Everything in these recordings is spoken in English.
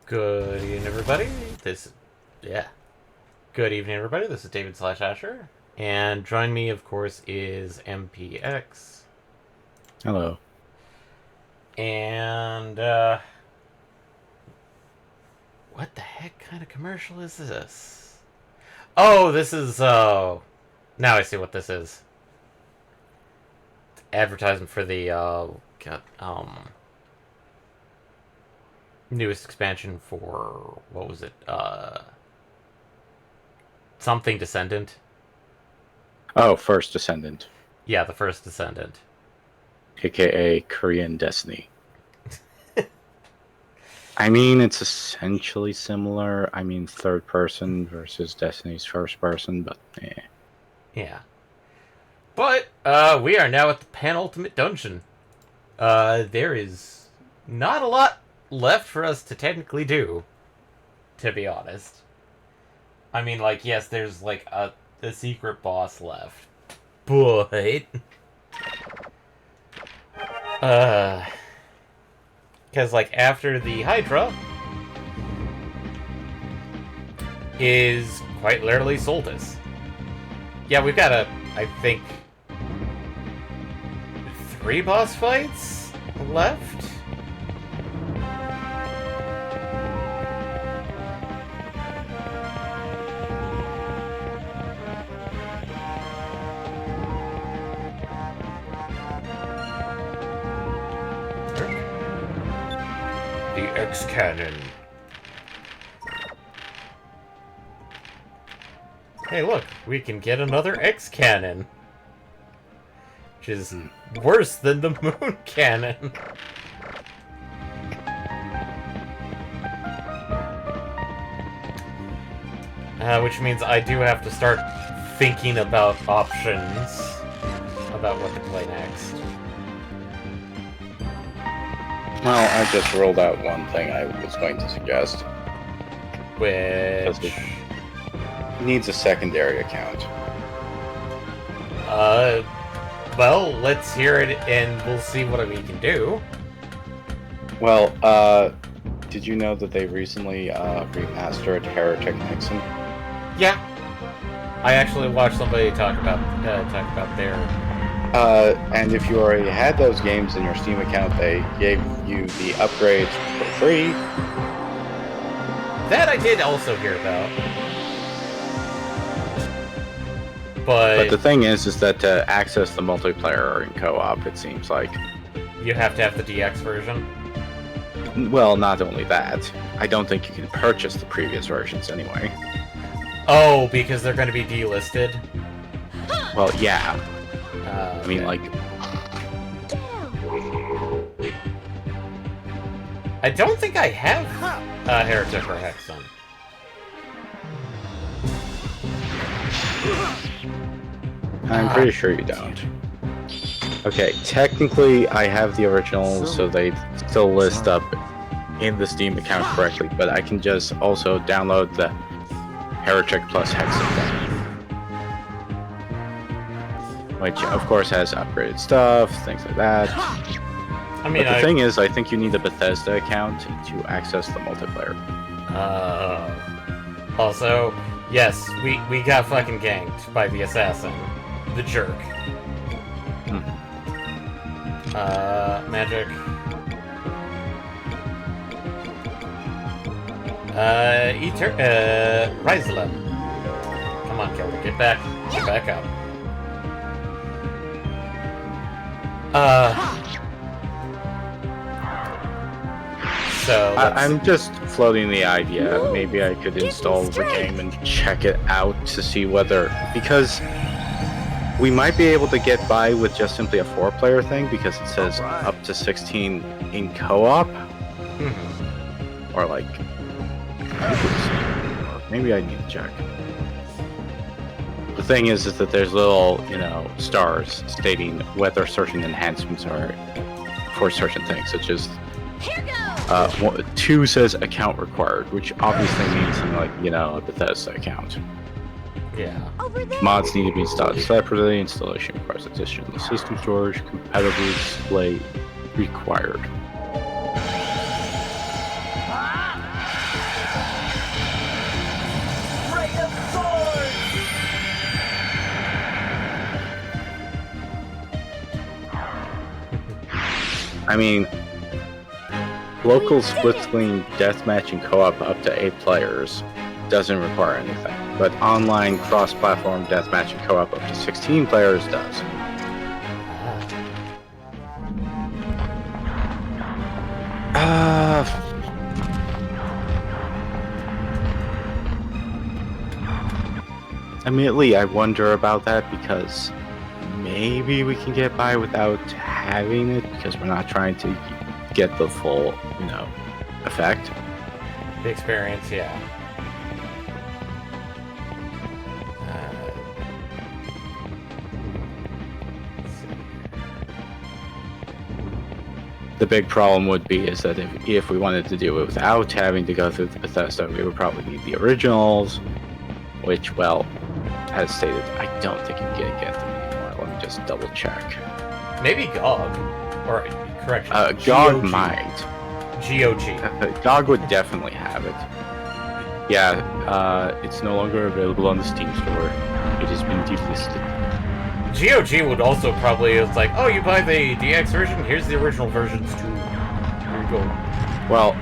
Good evening, everybody. Yeah. Good evening, everybody. This is David / Asher. And join me, of course, is MPX. Hello. And, what the heck kind of commercial is this? Oh, this is, now I see what this is. Advertisement for the, newest expansion for, what was it, something Descendant. Oh, First Descendant, Yeah, the first Descendant. aka Korean Destiny. I mean, it's essentially similar. I mean, third person versus Destiny's first person, but eh. Yeah. But, we are now at the penultimate dungeon. There is not a lot left for us to technically do, to be honest. I mean, like, yes, there's, like, a secret boss left. But... Because, like, after the Hydra is quite literally Soltis. Yeah, we've got I think, 3 boss fights left? The X-Cannon. Hey, look, we can get another X-Cannon. Which is worse than the Moon Cannon. Which means I do have to start thinking about options about what to play next. Well, I just rolled out one thing I was going to suggest. Which... It needs a secondary account. Well, let's hear it and we'll see what we can do. Well, did you know that they recently remastered Heretic Nixon? Yeah. I actually watched somebody talk about their... And if you already had those games in your Steam account, they gave you the upgrades for free. That I did also hear about. But the thing is that to access the multiplayer in co-op, it seems like... You have to have the DX version? Well, not only that. I don't think you can purchase the previous versions anyway. Oh, because they're going to be delisted? Well, yeah. Okay. I mean, like... I don't think I have Heretic or Hexen. I'm pretty sure you don't. Okay, technically I have the original, so they still list up in the Steam account correctly, but I can just also download the Heretic plus Hexen, which of course has upgraded stuff, things like that. I mean, but the thing is, I think you need a Bethesda account to access the multiplayer. Also, yes, we got fucking ganked by the assassin. The jerk. Magic. Rizelem. Come on, killer, get back up. So I'm just floating the idea. Maybe I could install the game and check it out to see whether... Because we might be able to get by with just simply a 4-player thing, because it says up to 16 in co-op. Or like... Maybe I need to check. The thing is that there's little, stars stating whether certain enhancements are for certain things, such as 2 says account required, which obviously means something like, a Bethesda account. Yeah. Mods need to be installed separately. Installation requires additional system storage. Compatible display required. I mean, local split-screen deathmatch and co-op up to 8 players doesn't require anything, but online cross-platform deathmatch and co-op up to 16 players does. Immediately, I wonder about that because maybe we can get by without having it because we're not trying to get the full, effect. The experience, yeah. The big problem would be is that if we wanted to do it without having to go through the Bethesda, we would probably need the originals, which, well, as stated, I don't think you can get them anymore. Let me just double check. Maybe GOG. Or, correction. GOG might. GOG. GOG would definitely have it. Yeah, it's no longer available on the Steam store. It has been delisted. GOG would also probably, it's like, oh, you buy the DX version? Here's the original versions too. Here you go. Well,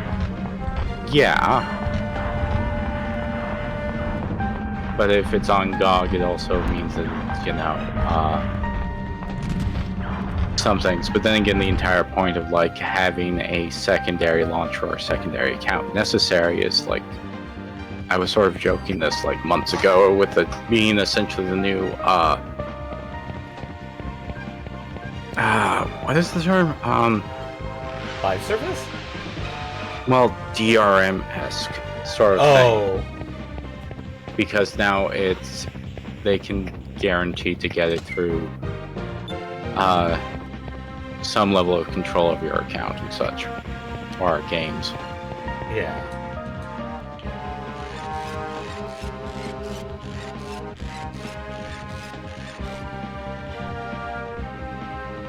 yeah. But if it's on GOG, it also means that, some things. But then again, the entire point of, like, having a secondary launcher or secondary account necessary is, like, I was sort of joking this, like, months ago with it being essentially the new, what is the term? Live service? Well, DRM-esque sort of thing. Because now they can guarantee to get it through some level of control of your account and such, or games. Yeah.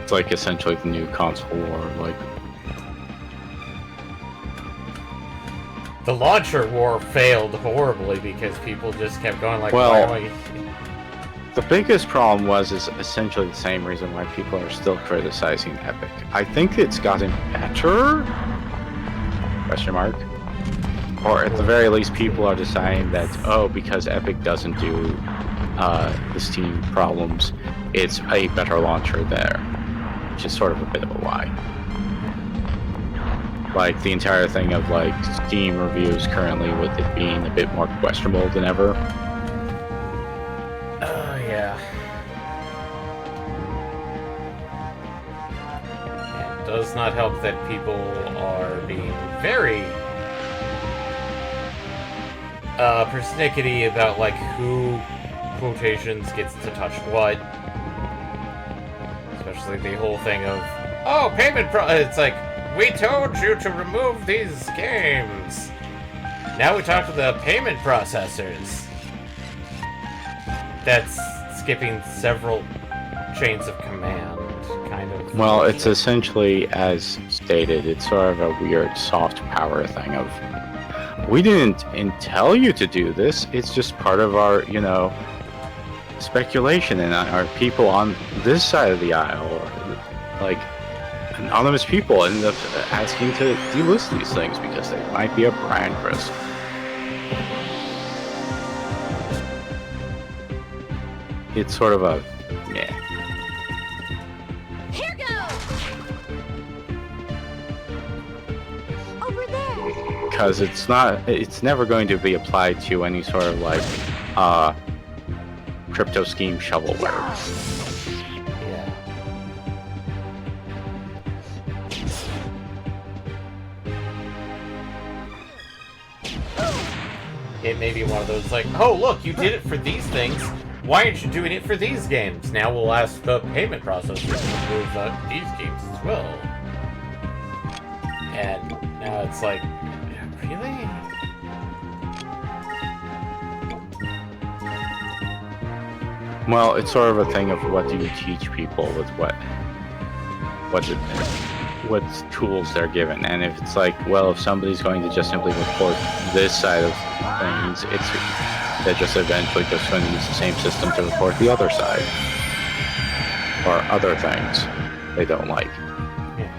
It's like essentially the new console war, like. The launcher war failed horribly because people just kept going like, well, why am the biggest problem is essentially the same reason why people are still criticizing Epic. I think it's gotten better? Question mark. Or at the very least, people are deciding that, because Epic doesn't do the Steam problems, it's a better launcher there. Which is sort of a bit of a lie. Like, the entire thing of, like, Steam reviews currently with it being a bit more questionable than ever. Oh, yeah. It does not help that people are being very persnickety about, like, who, quotations, gets to touch what. Especially the whole thing of, it's like, we told you to remove these games. Now we talk to the payment processors. That's skipping several chains of command, kind of. Well, it's essentially, as stated, it's sort of a weird soft power thing of, we didn't tell you to do this, it's just part of our, speculation, and our people on this side of the aisle, or, like, anonymous people end up asking to delist these things because they might be a brand risk. It's sort of a yeah. Here goes. Over there. Because it's never going to be applied to any sort of like crypto scheme shovelware. It may be one of those like, oh look, you did it for these things. Why aren't you doing it for these games? Now we'll ask the payment processor to approve these games as well. And now it's like, really? Well, it's sort of a thing of what do you teach people with what tools they're given, and if it's like, well, if somebody's going to just simply report this side of things, they're just eventually just going to use the same system to report the other side, or other things they don't like. Yeah.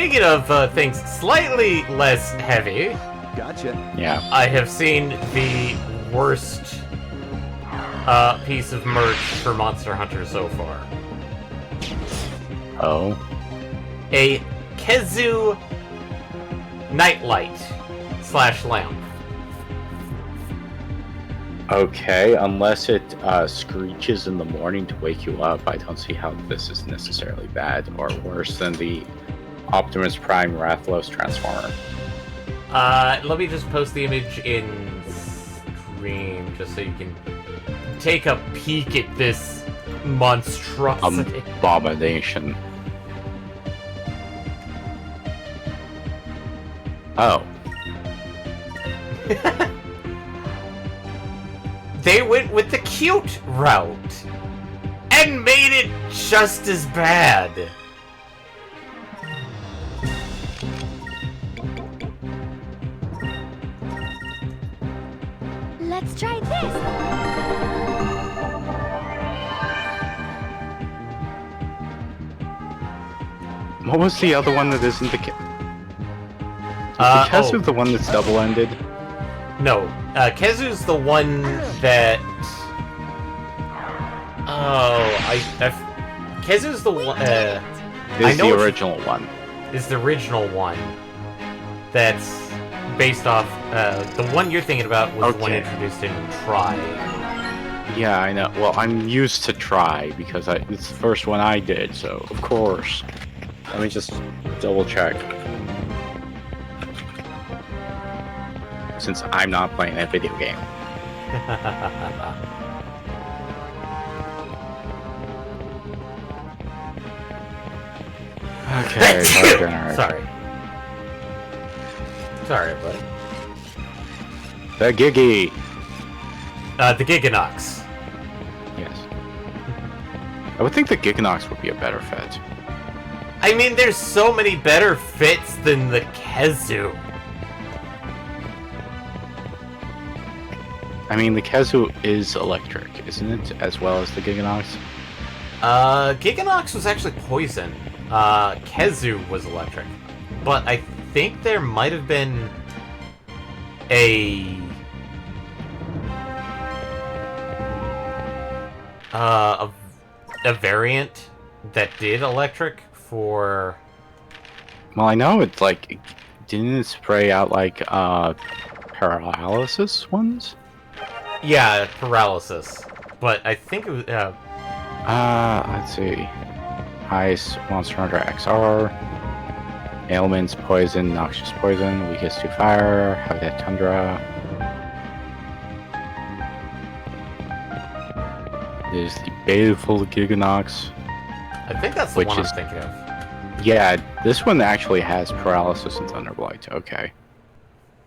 speaking of things slightly less heavy, Gotcha. Yeah. I have seen the worst piece of merch for Monster Hunter so far. Oh. A Kezu nightlight / lamp. Okay, unless it screeches in the morning to wake you up, I don't see how this is necessarily bad or worse than the Optimus Prime Rathalos Transformer. Let me just post the image in stream just so you can take a peek at this monstrosity. Abomination. Oh. They went with the cute route and made it just as bad. Let's try this. What was the other one that isn't the Kezu the one that's double-ended? No, Kezu's the one that. Kezu's the one. Is the original one. Is the original one. That's based off. The one you're thinking about was the one introduced in Try. Yeah, I know. Well, I'm used to Try because it's the first one I did, so of course. Let me just double check. Since I'm not playing that video game. Okay, Sorry. Sorry, buddy. The Gigi. The Giganox. Yes. I would think the Giganox would be a better fit. I mean, there's so many better fits than the Kezu. I mean, the Kezu is electric, isn't it? As well as the Giganox? Giganox was actually poison. Kezu was electric. But I think there might have been a variant that did electric for... Well, I know it's like... Didn't it spray out like, paralysis ones? Yeah, paralysis. But I think it was, let's see. Ice, Monster Hunter XR. Ailments, poison, noxious poison, weakest to fire, Habitat Tundra. There's the Baleful Giganox. I think that's the which one is, I'm thinking of. Yeah, this one actually has paralysis and Thunderblight. Okay.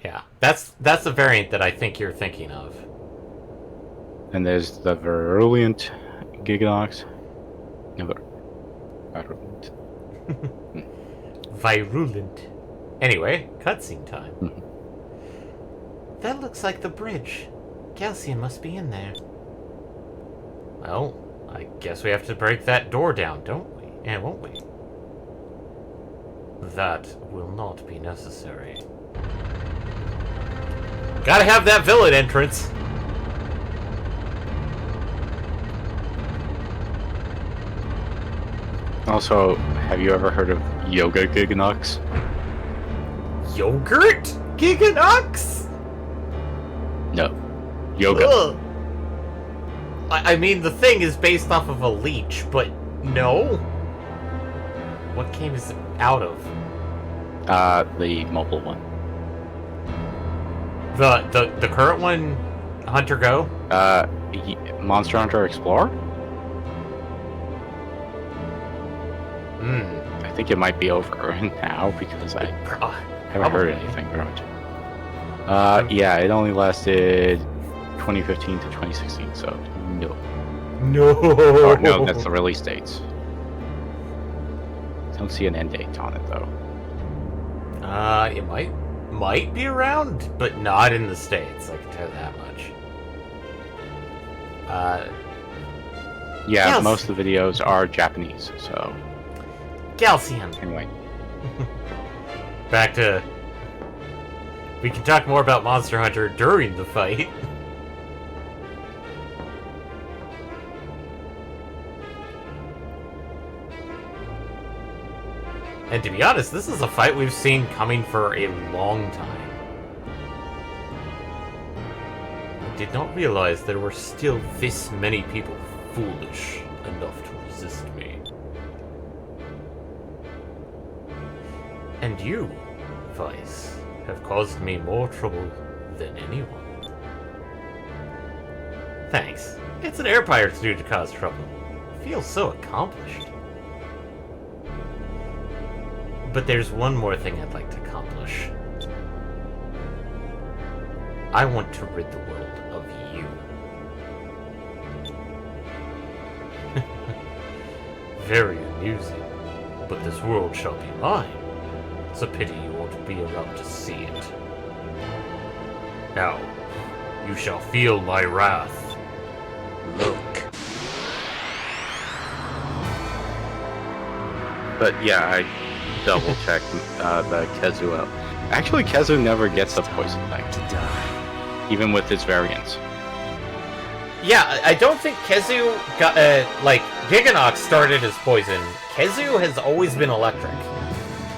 Yeah, that's the variant that I think you're thinking of. And there's the Virulent Giganox. No, Virulent. Virulent. Anyway, cutscene time. That looks like the bridge. Calcium must be in there. Well, I guess we have to break that door down, don't we? And won't we? That will not be necessary. Gotta have that villain entrance. Also, have you ever heard of Yoga Giganox? Yogurt? Giganox? No. Yoga. Ugh. I mean, the thing is based off of a leech, but no. What game is it out of? The mobile one. The current one, Hunter Go? Monster Hunter Explorer? I think it might be over now because I haven't heard anything from it. Yeah, it only lasted 2015 to 2016, so no. No. Oh, no, that's the release dates. Don't see an end date on it though. It might be around, but not in the States. I can tell you that much. Yeah, yes. most of the videos are Japanese, so. Calcium. Anyway. Back to... We can talk more about Monster Hunter during the fight. And to be honest, this is a fight we've seen coming for a long time. I did not realize there were still this many people foolish enough to resist me. And you, Vice, have caused me more trouble than anyone. Thanks. It's an air pirate's due to cause trouble. It feels so accomplished. But there's one more thing I'd like to accomplish. I want to rid the world of you. Very amusing, but this world shall be mine. It's a pity you won't be around to see it. Now, you shall feel my wrath. Look. But yeah, I double-checked the Kezu out. Actually, Kezu never gets the poison thing. Even with its variants. Yeah, I don't think Kezu got, like, Giganox started as poison. Kezu has always been electric.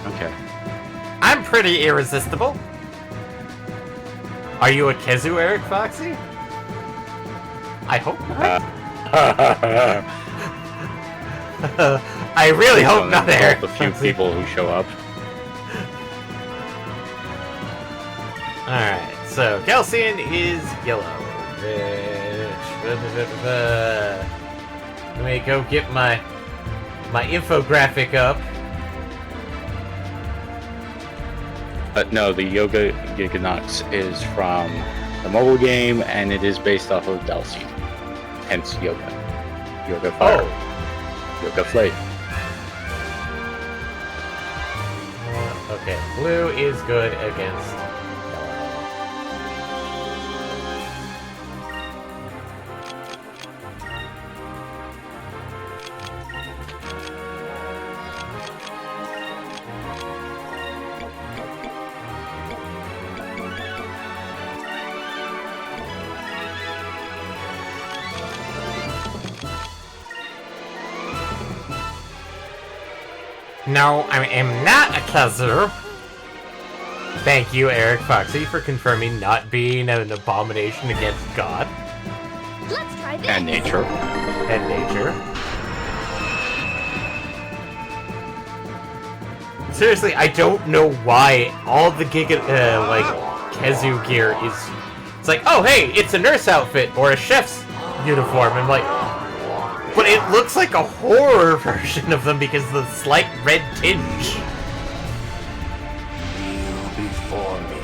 Okay. I'm pretty irresistible. Are you a Kezu, Eric Foxy? I hope not. I really hope not, Eric. The few people who show up. Alright, so Calcium is yellow. Let me go get my infographic up. But no, the Yoga Giganox is from the mobile game, and it is based off of Delsey. Hence Yoga. Yoga Fire. Oh. Yoga Flame. Okay, blue is good against yellow. No, I am not a Kezu. Thank you, Eric Foxy, for confirming not being an abomination against God. Let's try this. And nature. And nature. Seriously, I don't know why all the Kezu gear is... It's like, oh hey, it's a nurse outfit or a chef's uniform. I'm like... But it looks like a horror version of them because of the slight red tinge. Before me.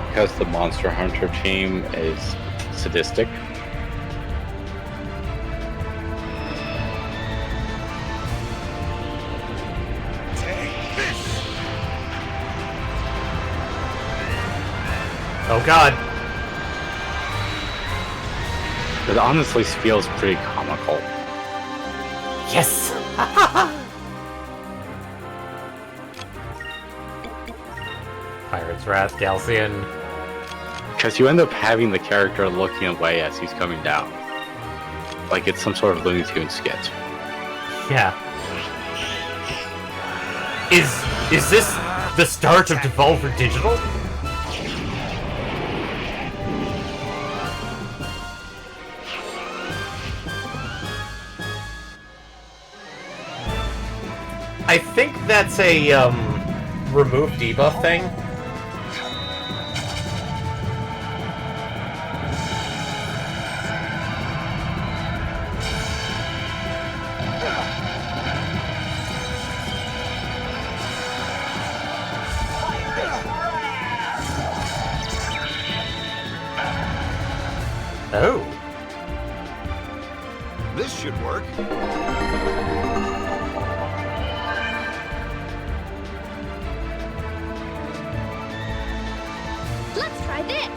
Because the Monster Hunter team is sadistic. Oh god. It honestly feels pretty comical. Yes! Pirate's Wrath, Galcian. Because you end up having the character looking away as he's coming down. Like it's some sort of Looney Tunes sketch. Yeah. Is this the start of Devolver Digital? I think that's a, remove debuff thing. Oh. This should work. Let's try this.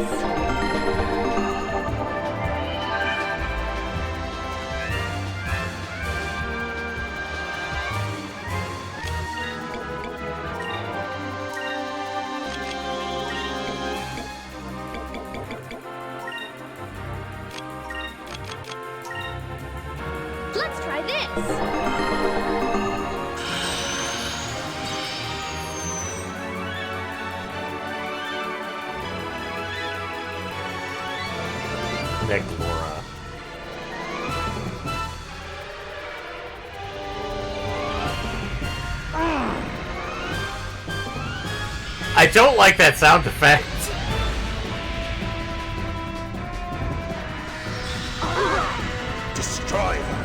try this. Negdora. I don't like that sound effect. Destroy her.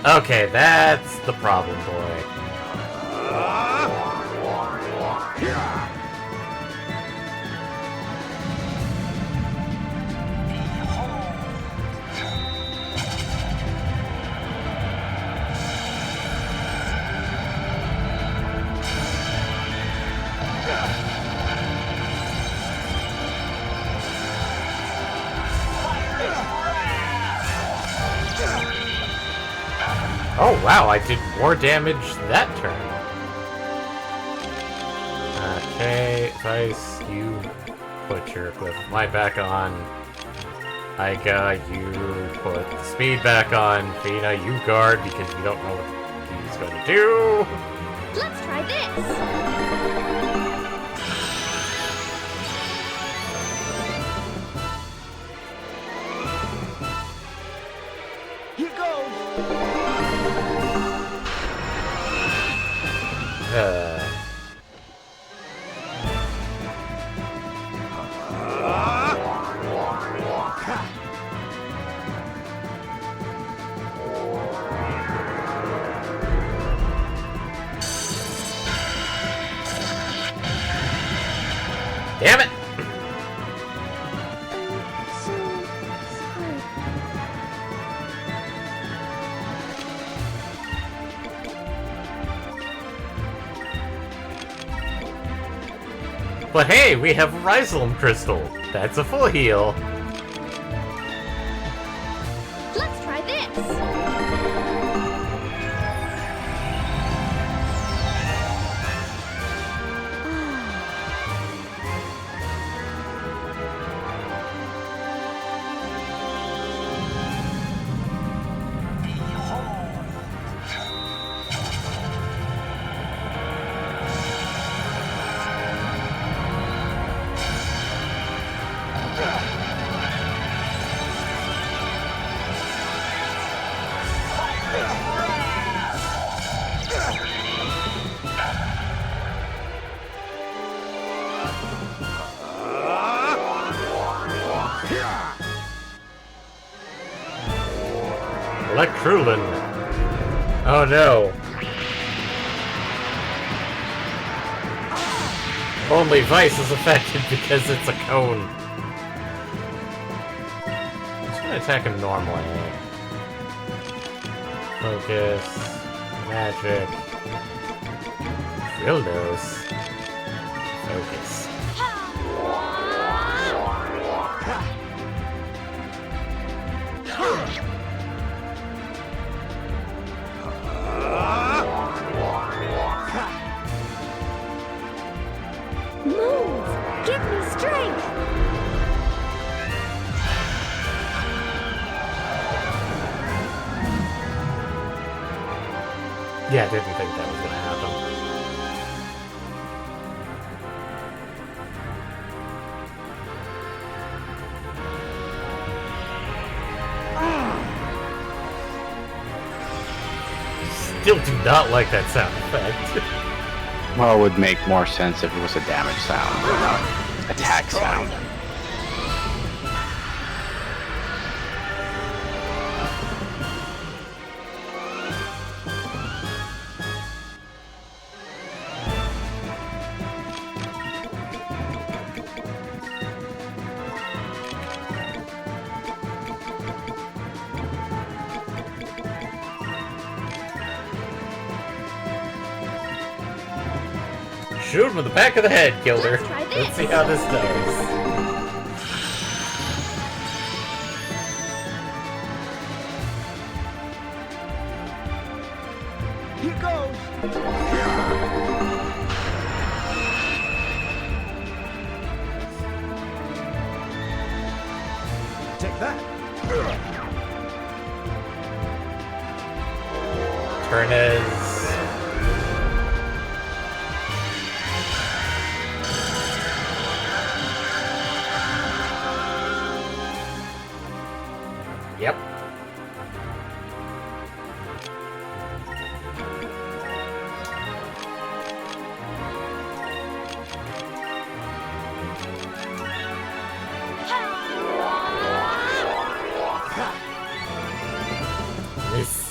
Okay, that's the problem, boy. Oh wow, I did more damage that turn. Okay, Vice, you put your Glyph of Might back on. Iga, you put the speed back on. Fina, you guard because you don't know what he's going to do. Let's try this. Here goes. Damn it! So sorry. But hey, we have a Rhizolum Crystal. That's a full heal. Let's try this. Electrulin. Oh no. Only Vice is affected because it's a cone. I'm just gonna attack him normally. Focus. Magic. Real dose. Focus. Move! Give me strength! Yeah, I didn't think that was gonna happen. Still do not like that sound effect. Well, it would make more sense if it was a damage sound, not attack sound. Shoot him in the back of the head, Gilder. Let's try this. Let's see how this does. Here goes. Bernez. Yep. This.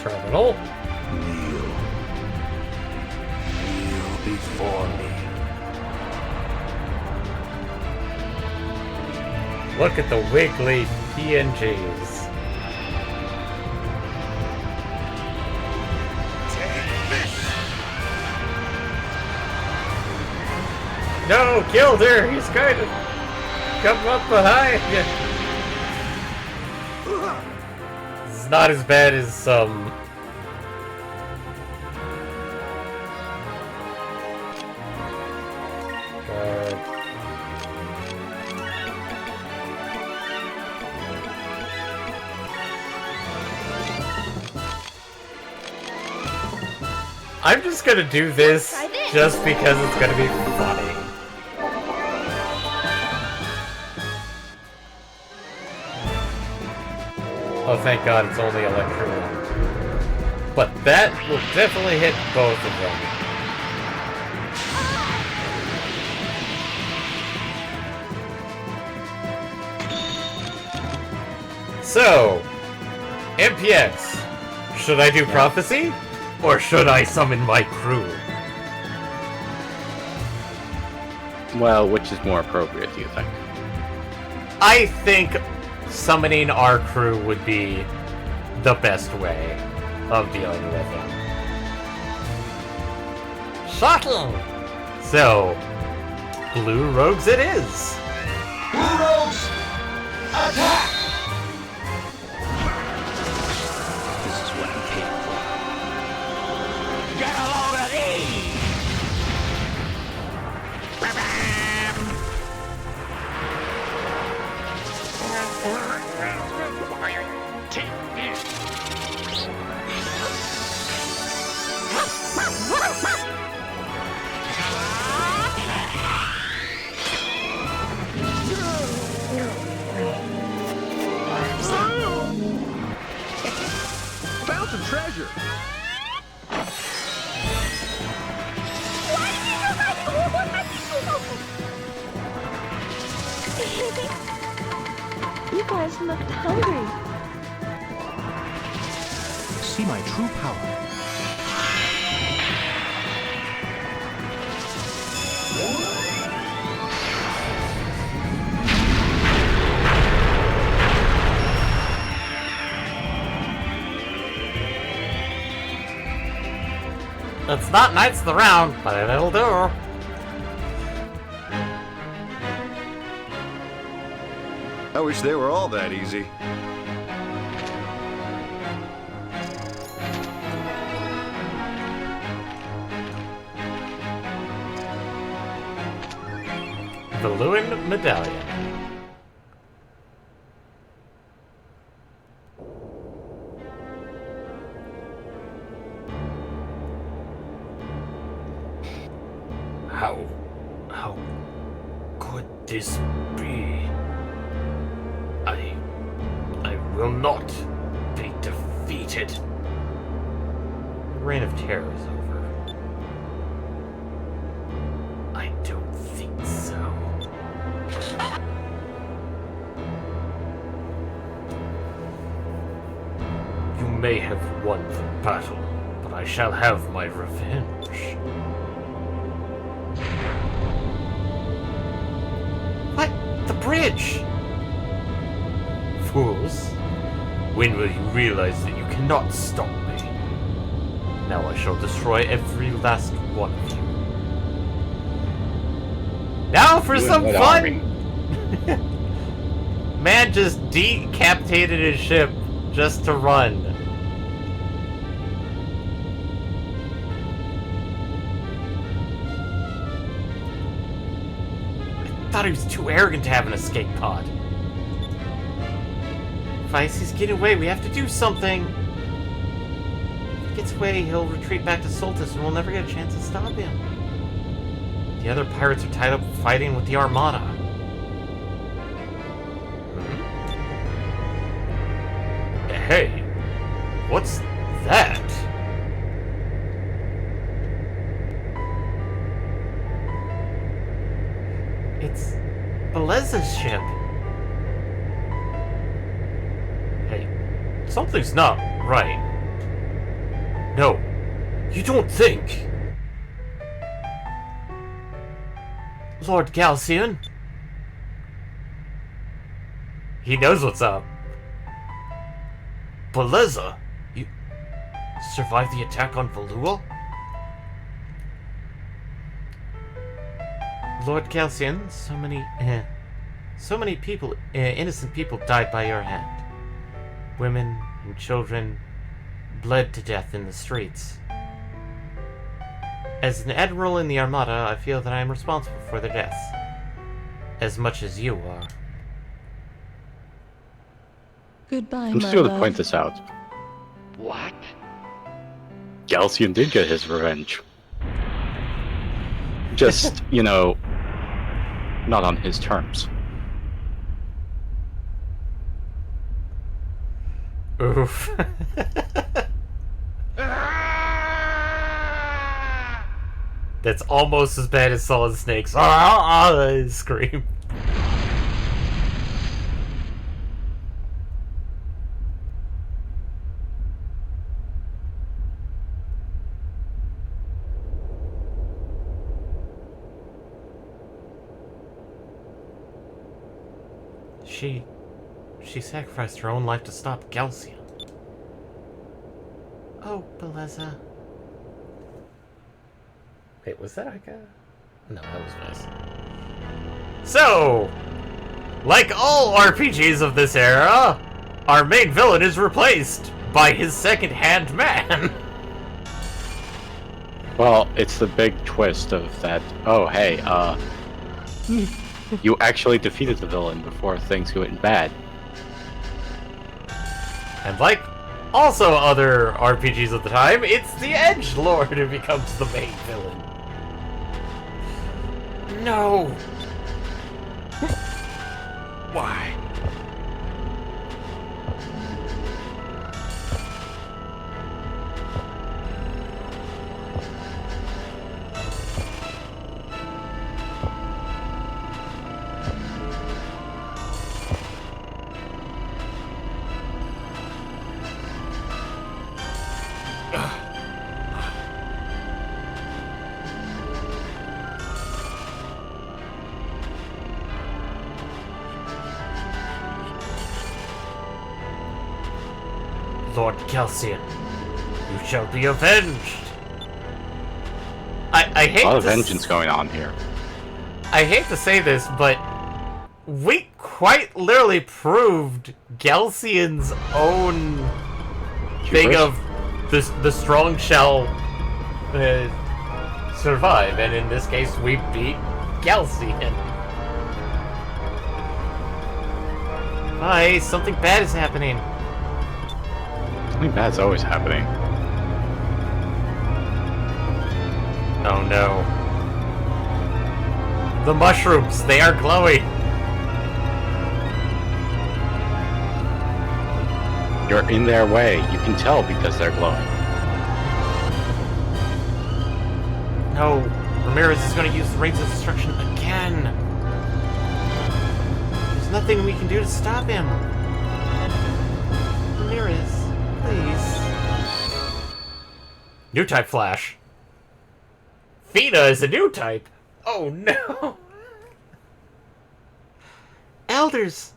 Terminal. Kneel. Kneel before me. Look at the wiggly PNGs. Take this! No, killed her! He's going to come up behind you. This is not as bad as some. I'm just gonna do this Try this. just because it's gonna be funny. Oh, thank God it's only Electro. But that will definitely hit both of them. So, MPX, should I do Prophecy? Or should I summon my crew? Well, which is more appropriate, do you think? I think summoning our crew would be the best way of dealing with him. Shocking! So, Blue Rogues it is! Blue Rogues, attack! This is what I'm here for. Get a load of these! Take this! Found some treasure! You guys looked hungry. See my true power. It's not Knights of the Round, but it'll do. I wish they were all that easy. The Lewin Medallion. How could this be? I will not be defeated. Reign of Terror is over. I don't think so. You may have won the battle, but I shall have my revenge. What? The bridge! fools. When will you realize that you cannot stop me? Now I shall destroy every last one of you. Now for You and some what fun! army? Man just decapitated his ship just to run. I thought he was too arrogant to have an escape pod. If he's getting away, we have to do something. If he gets away, he'll retreat back to Soltis and we'll never get a chance to stop him. The other pirates are tied up fighting with the Armada. Hey, what's that? It's Beleza's ship. Hey, something's not right. No, you don't think. Lord Galcian? He knows what's up. Beleza, you survived the attack on Valua? Lord Calcian, so many people, innocent people died by your hand. Women and children bled to death in the streets. As an admiral in the Armada, I feel that I am responsible for their deaths. As much as you are. Goodbye, I'm my just going to love. point this out. What? Galcian did get his revenge. Just, you know, not on his terms. Oof. That's almost as bad as Solid Snake's scream. She sacrificed her own life to stop Galcian. Oh, Beleza. Wait, was that Ika? No, that was Vez. So, like all RPGs of this era, our main villain is replaced by his second-hand man. Well, it's the big twist of that, oh, hey, you actually defeated the villain before things went bad. And like also other RPGs of the time, it's the Edgelord who becomes the main villain. No! Why? Lord Calcian, you shall be avenged! I hate A lot of to vengeance going on here. I hate to say this, but we quite literally proved Galcian's own thing of the strong shall survive, and in this case, we beat Galcian. Hi, something bad is happening. Something bad's always happening. Oh no. The mushrooms, they are glowing. You're in their way. You can tell because they're glowing. No, Ramirez is going to use the Rings of Destruction again. There's nothing we can do to stop him. Ramirez, please. New type Flash. Fina is a new type. Oh no. Elders.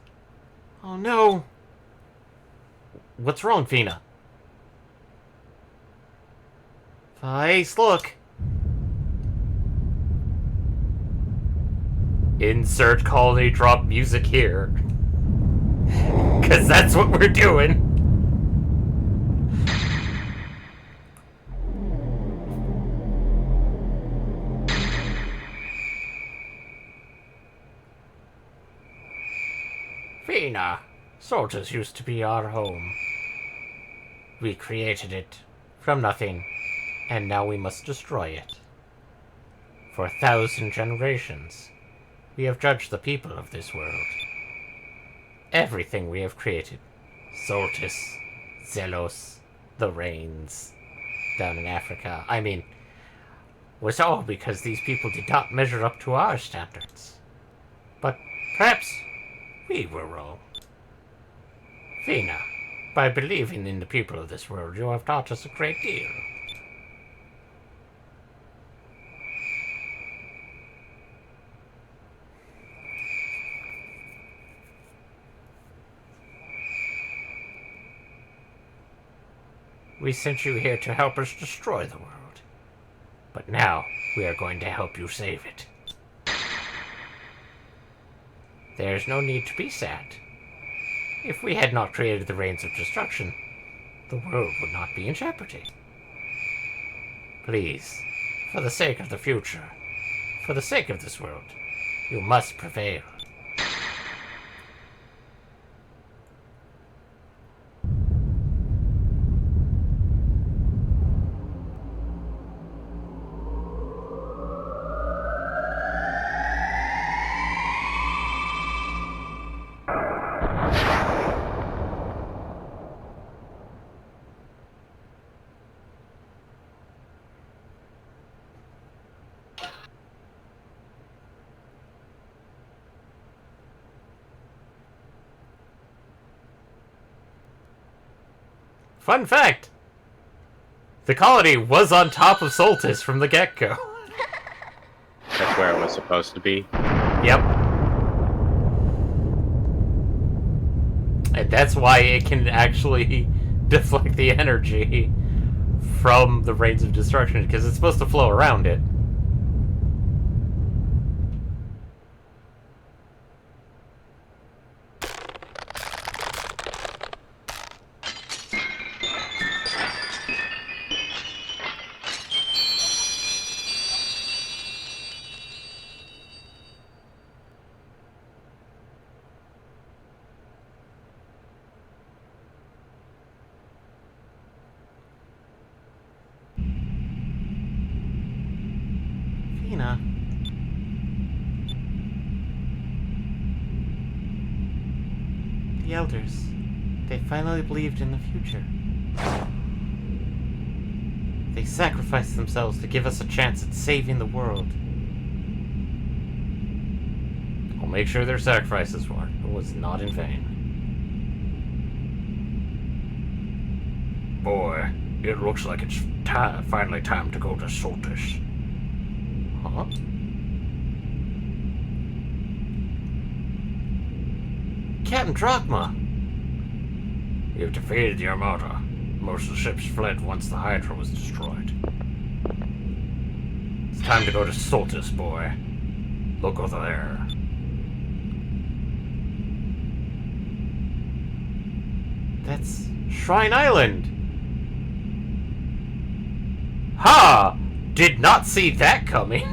Oh no. What's wrong, Fina? Ace, look! Insert colony drop music here. Cause that's what we're doing. Fina, Soltis used to be our home. We created it from nothing, and now we must destroy it. For 1,000 generations, we have judged the people of this world. Everything we have created, Soltis, Zelos, the rains, down in Africa, was all because these people did not measure up to our standards. But perhaps we were wrong. Fina, by believing in the people of this world, you have taught us a great deal. We sent you here to help us destroy the world. But now, we are going to help you save it. There is no need to be sad. If we had not created the Rains of Destruction, the world would not be in jeopardy. Please, for the sake of the future, for the sake of this world, you must prevail. Fun fact! The colony was on top of Soltis from the get-go. That's where it was supposed to be. Yep. And that's why it can actually deflect the energy from the Rains of Destruction, because it's supposed to flow around it. Fina. The elders. They finally believed in the future. They sacrificed themselves to give us a chance at saving the world. I'll make sure their sacrifices was not in vain. Boy, it looks like it's finally time to go to Soltis. Huh? Captain Drachma! You've defeated the Armada. Most of the ships fled once the Hydra was destroyed. It's time to go to Soltis, boy. Look over there. That's Shrine Island! Ha! Did not see that coming.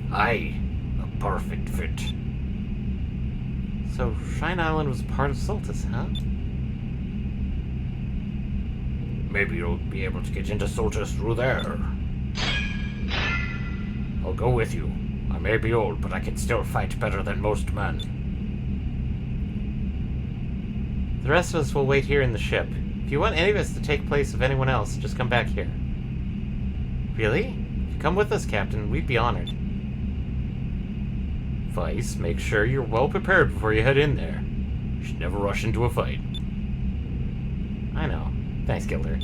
Aye, a perfect fit. So, Shrine Island was part of Soltis, huh? Maybe you'll be able to get into Soltis through there. I'll go with you. I may be old, but I can still fight better than most men. The rest of us will wait here in the ship. If you want any of us to take place of anyone else, just come back here. Really? If you come with us, Captain, we'd be honored. Vice, make sure you're well prepared before you head in there. You should never rush into a fight. I know. Thanks, Gilder.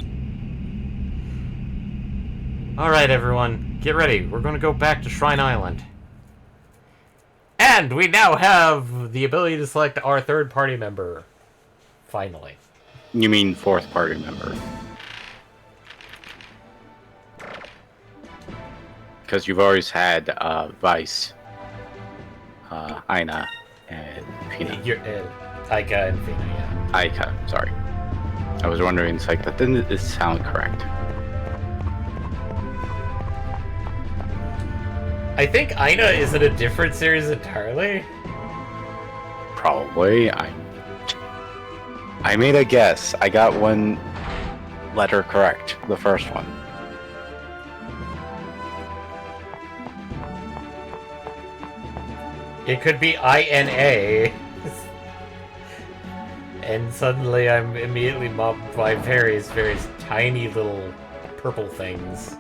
Alright, everyone. Get ready. We're going to go back to Shrine Island. And we now have the ability to select our third party member. Finally. You mean fourth party member? Because you've always had Vice, Aina, and Fina. Aika and Fina, yeah. Aika, sorry. I was wondering, it's like, that didn't sound correct. I think Aina is in a different series entirely. Probably. I made a guess. I got one letter correct. The first one. It could be INA. And suddenly I'm immediately mobbed by various tiny little purple things.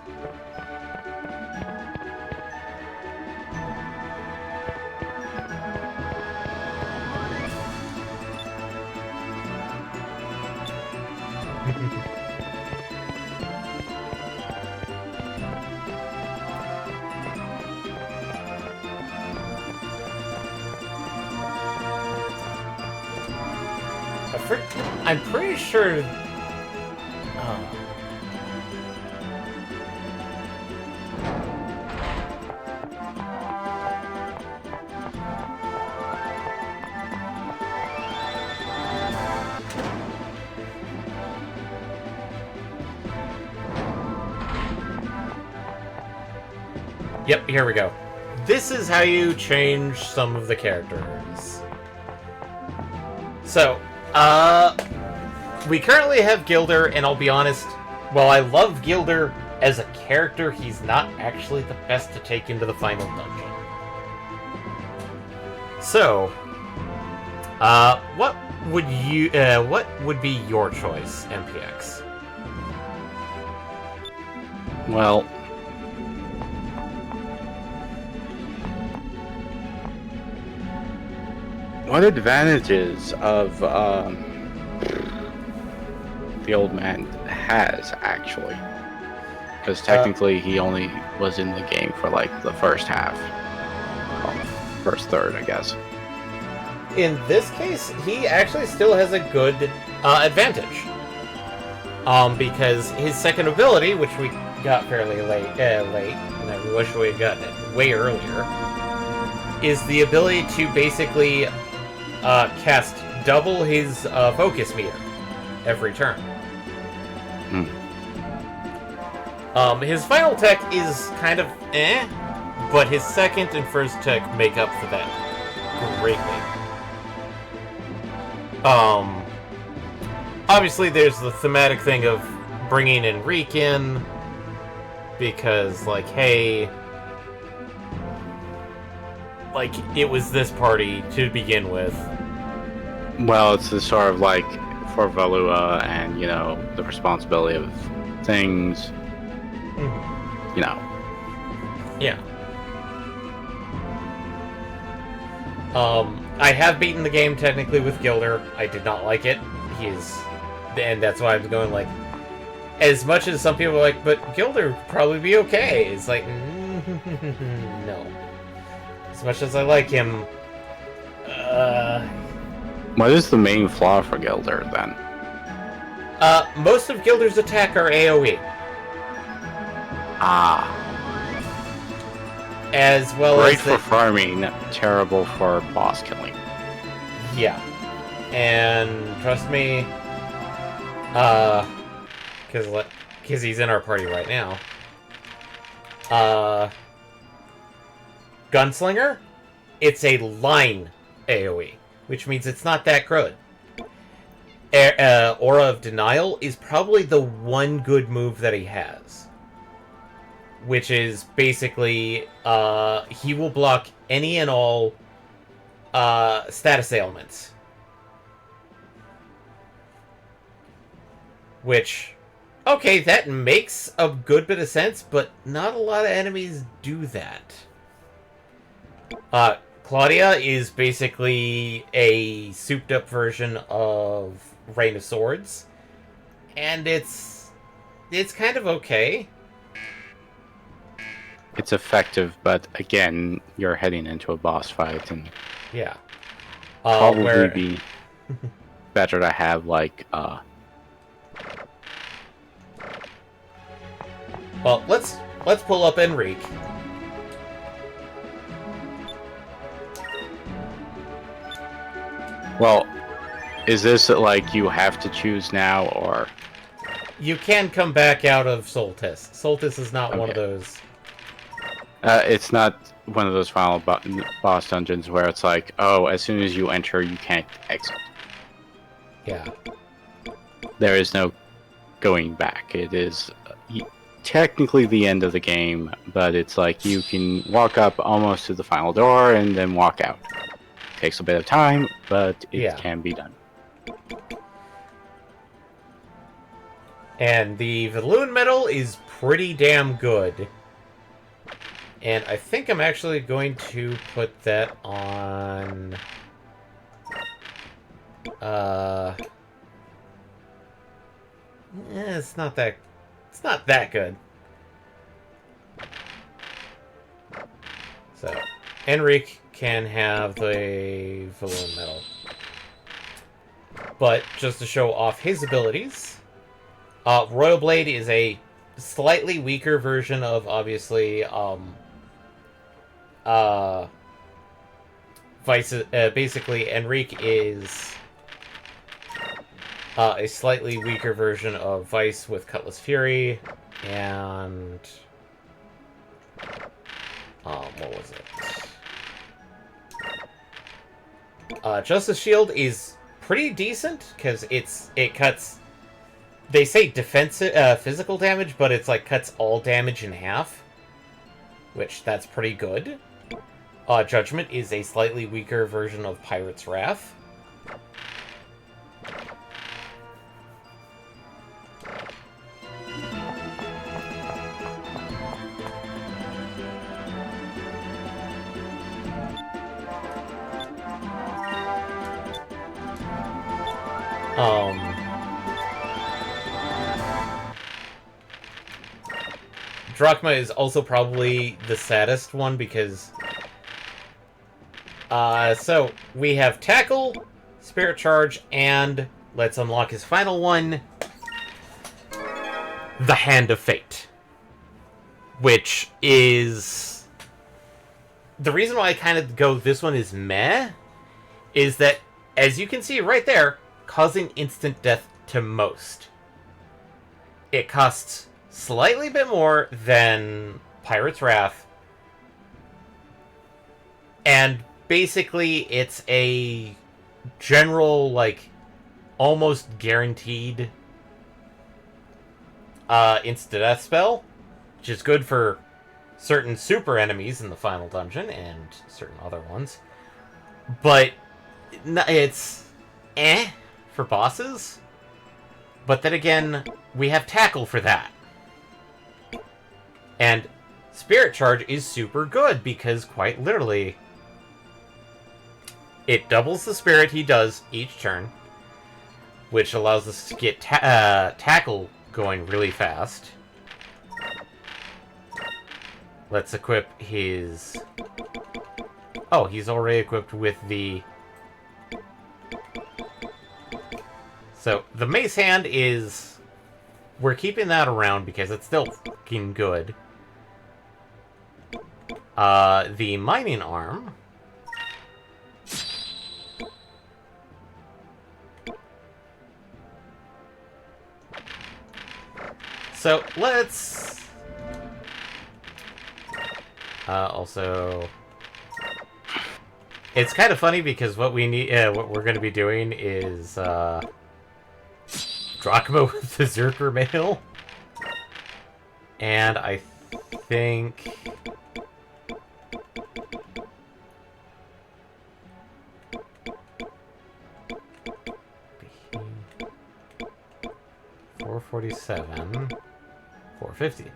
I'm pretty sure. Yep, here we go. This is how you change some of the characters. So, we currently have Gilder, and I'll be honest, while I love Gilder as a character, he's not actually the best to take into the final dungeon. So, what would be your choice, MPX? Well, what advantages of the old man has, actually? Because technically he only was in the game for like the first half. Well, first third, I guess. In this case, he actually still has a good advantage. Because his second ability, which we got fairly late, and I wish we had gotten it way earlier, is the ability to basically cast double his focus meter every turn. His final tech is kind of but his second and first tech make up for that greatly. Obviously there's the thematic thing of bringing in Reek in, because, like, hey, like, it was this party to begin with. Well, it's the sort of like for Valua and, you know, the responsibility of things. You know. Yeah. I have beaten the game technically with Gilder. I did not like it. And that's why I'm going, like, as much as some people are like, but Gilder would probably be okay. It's like, no. As much as I like him, What is the main flaw for Gilder, then? most of Gilder's attack are AoE. As well Great as for farming, terrible for boss killing. Yeah. And trust me, because he's in our party right now. Gunslinger, it's a line AoE, which means it's not that good. Aura of Denial is probably the one good move that he has. Which is basically, he will block any and all status ailments. Which, okay, that makes a good bit of sense, but not a lot of enemies do that. Claudia is basically a souped-up version of Rain of Swords, and it's kind of okay. it's effective, but again, you're heading into a boss fight, and Yeah. probably be better to have like Well, let's pull up Enrique. well, is this like you have to choose now, or You can come back out of Soltis. Soltis is not one of Okay. those. it's not one of those final boss dungeons where it's like, oh, as soon as you enter, you can't exit. Yeah. There is no going back. It is technically the end of the game, but it's like you can walk up almost to the final door and then walk out. Takes a bit of time, but it can be done. And the Valoon medal is pretty damn good. And I think I'm actually going to put that on... it's not that good. So, Enrique can have the Valoon medal. But, just to show off his abilities, Royal Blade is a slightly weaker version of, obviously, Vice. Basically, Enrique is a slightly weaker version of Vice with Cutlass Fury, and what was it? Justice Shield is pretty decent because it cuts. They say defensive physical damage, but it's like cuts all damage in half, which that's pretty good. Judgment is a slightly weaker version of Pirate's Wrath. Drachma is also probably the saddest one because... so, we have Tackle, Spirit Charge, and let's unlock his final one, the Hand of Fate. Which is... The reason why I kind of go this one is meh, is that, as you can see right there, causing instant death to most. It costs slightly bit more than Pirate's Wrath, and basically it's a general, like, almost guaranteed insta-death spell, which is good for certain super enemies in the final dungeon and certain other ones. But it's for bosses. But then again, we have Tackle for that. And Spirit Charge is super good because, quite literally, it doubles the spirit he does each turn, which allows us to get Tackle going really fast. Let's equip his... Oh, he's already equipped with the... So, the Mace Hand is... We're keeping that around because it's still fucking good. The Mining Arm... So, let's... also... It's kind of funny because what we need, what we're going to be doing is, Drachma with the Zerker Mail. And I think... 447, 450.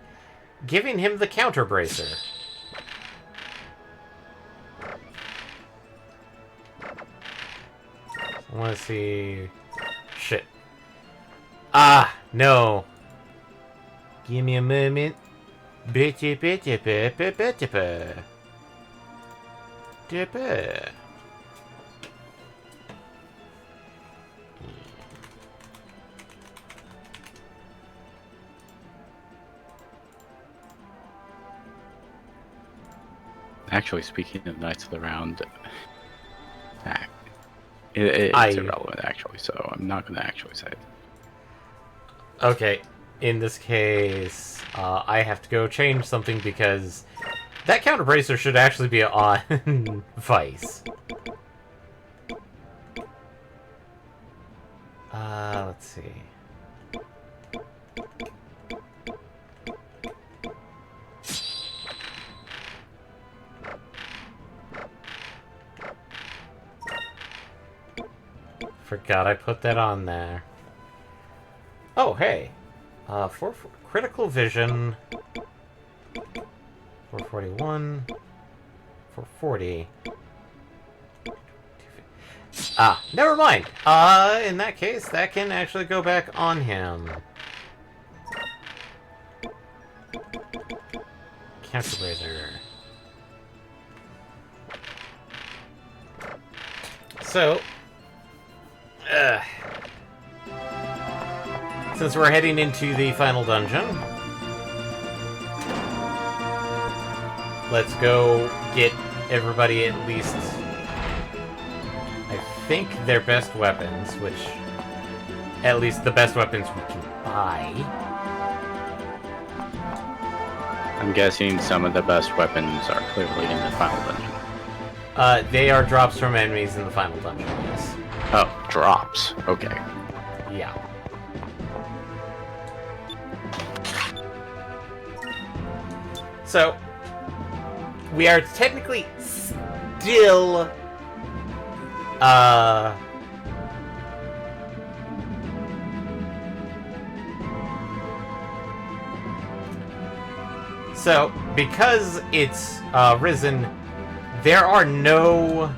Giving him the Counter Bracer. I want to see... Shit. Ah, no. Give me a moment. Bitty bitty bitty bitty bitty. Dipper. Actually, speaking of Knights of the Round, it's irrelevant actually, so I'm not going to actually say it. Okay, in this case, I have to go change something because that counter bracer should actually be on Vice. Let's see. Forgot I put that on there. Oh, hey. For critical vision. 441. 440. Ah, never mind. In that case, that can actually go back on him. Counterbracer. So, since we're heading into the final dungeon, let's go get everybody at least, I think, their best weapons, which, at least the best weapons we can buy. I'm guessing some of the best weapons are clearly in the final dungeon. They are drops from enemies in the final dungeon, yes. Oh, drops. Okay. Yeah. So, we are technically still, so, because it's, risen, there are no,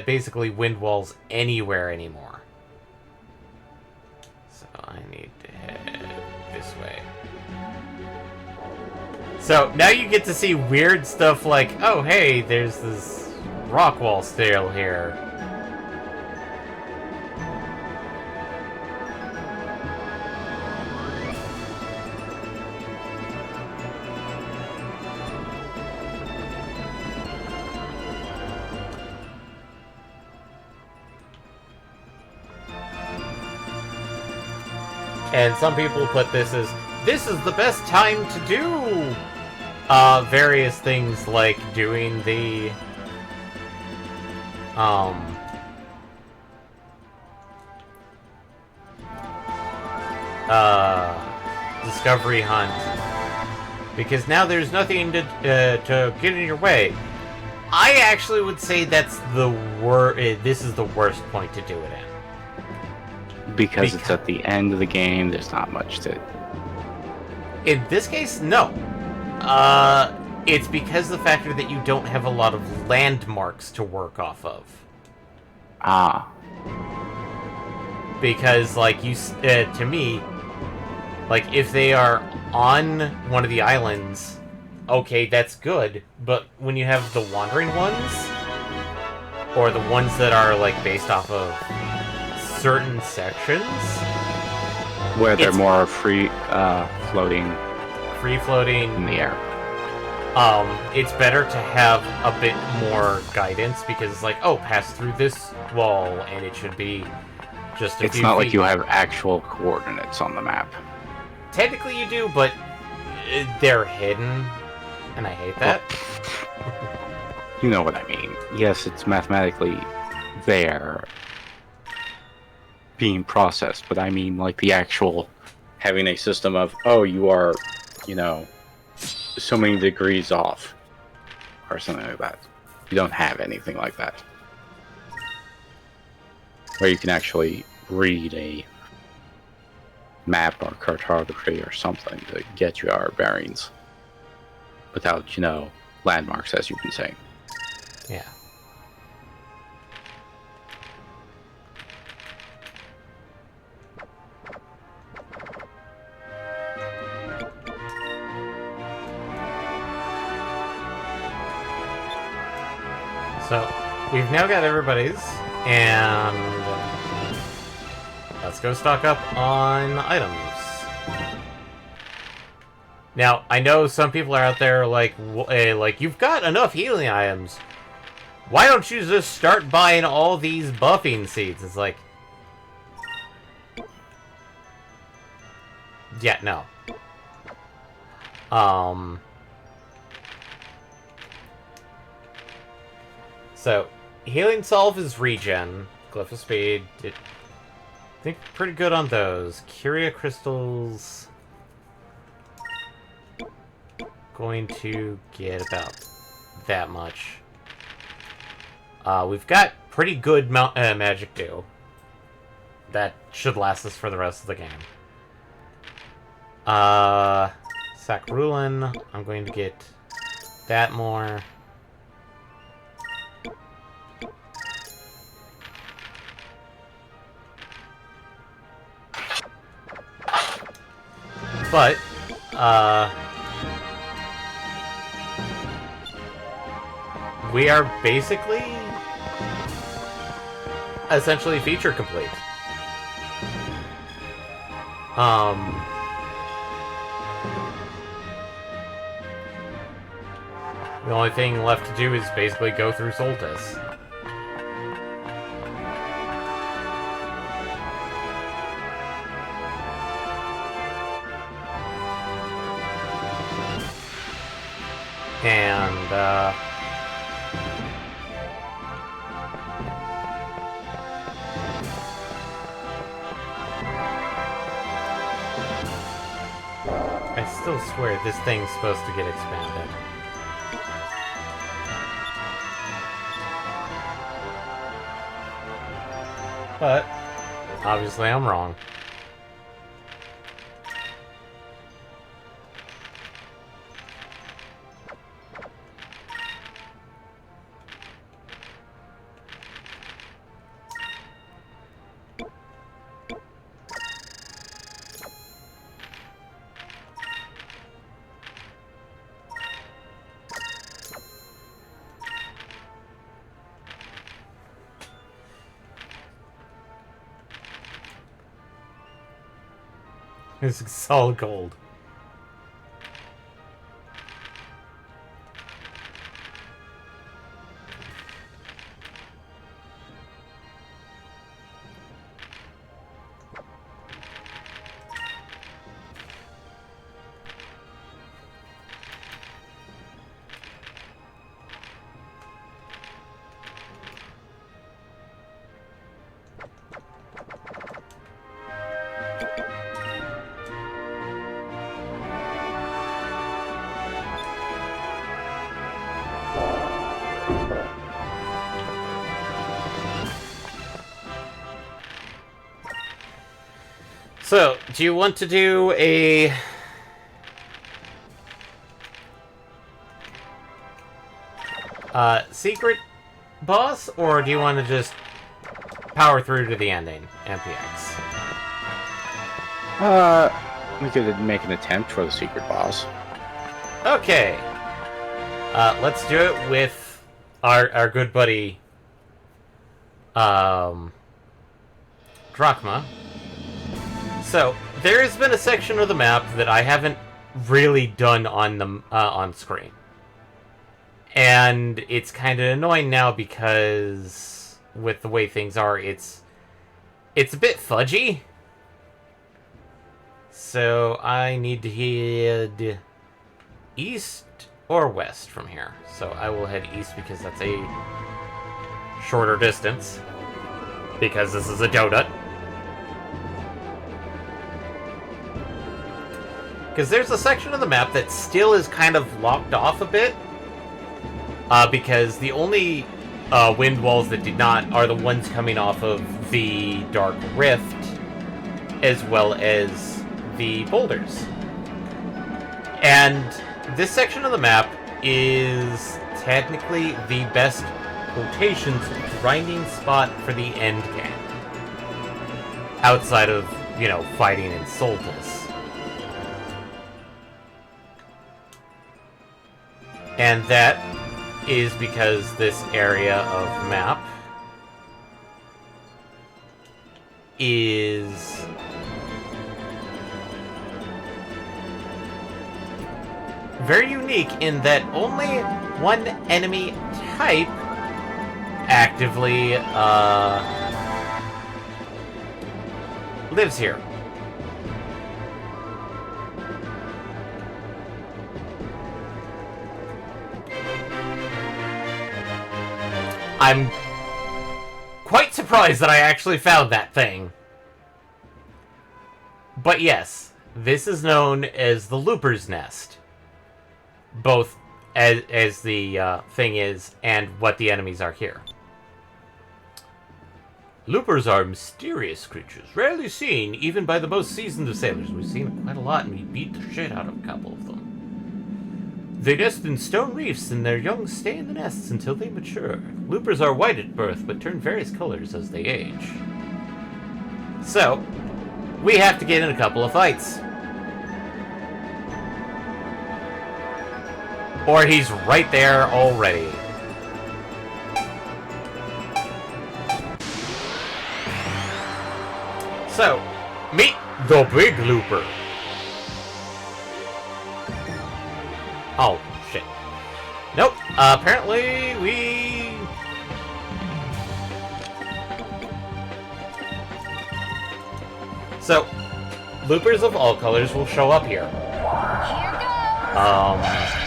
basically wind walls anywhere anymore. So, I need to head this way. So, now you get to see weird stuff like, oh, hey, there's this rock wall still here. And some people put this as, this is the best time to do various things like doing the discovery hunt, because now there's nothing to get in your way. I actually would say that's the this is the worst point to do it in. Because it's at the end of the game, there's not much to... In this case, no. It's because the factor that you don't have a lot of landmarks to work off of. Ah. Because, like, to me, like, if they are on one of the islands, okay, that's good, but when you have the wandering ones, or the ones that are, like, based off of certain sections... Where they're more free, floating... Free-floating... in the air. It's better to have a bit more guidance, because it's like, oh, pass through this wall, and it should be just a few It's not feet. like you have actual coordinates on the map. Technically you do, but they're hidden, and I hate that. Well, you know what I mean. Yes, it's mathematically there, being processed, but I mean, like, the actual having a system of, oh, you are, you know, so many degrees off, or something like that. You don't have anything like that. Where you can actually read a map or cartography or something to get your bearings without, you know, landmarks, as you've been saying. Yeah. So, we've now got everybody's, and let's go stock up on items. Now, I know some people are out there like, you've got enough healing items. Why don't you just start buying all these buffing seeds? It's like... Yeah, no. So, Healing Salve is regen. Glyph of Speed, I think pretty good on those. Curia Crystals... Going to get about that much. We've got pretty good Magic Dew. That should last us for the rest of the game. Sakrulin, I'm going to get that more. But, we are basically essentially feature complete. The only thing left to do is basically go through Soltis. And, I still swear this thing's supposed to get expanded. But, obviously I'm wrong. It's solid gold. So, do you want to do a... secret boss, or do you want to just power through to the ending, MPX? We could make an attempt for the secret boss. Okay. Let's do it with our good buddy, Drachma. So, there has been a section of the map that I haven't really done on the on screen. And it's kind of annoying now because with the way things are, it's a bit fudgy. So, I need to head east or west from here. So, I will head east because that's a shorter distance. Because this is a donut. Because there's a section of the map that still is kind of locked off a bit. Because the only wind walls that did not are the ones coming off of the Dark Rift, as well as the boulders. And this section of the map is technically the best quotations grinding spot for the end game. Outside of, you know, fighting in Soltis. And that is because this area of map is very unique in that only one enemy type actively lives here. I'm quite surprised that I actually found that thing. But yes, this is known as the Looper's Nest. Both as the thing is and what the enemies are here. Loopers are mysterious creatures, rarely seen even by the most seasoned of sailors. We've seen them quite a lot, and we beat the shit out of a couple of them. They nest in stone reefs, and their young stay in the nests until they mature. Loopers are white at birth, but turn various colors as they age. So, we have to get in a couple of fights. Or he's right there already. So, meet the Big Looper. Oh, shit. Nope, apparently we... So, loopers of all colors will show up here. Here goes.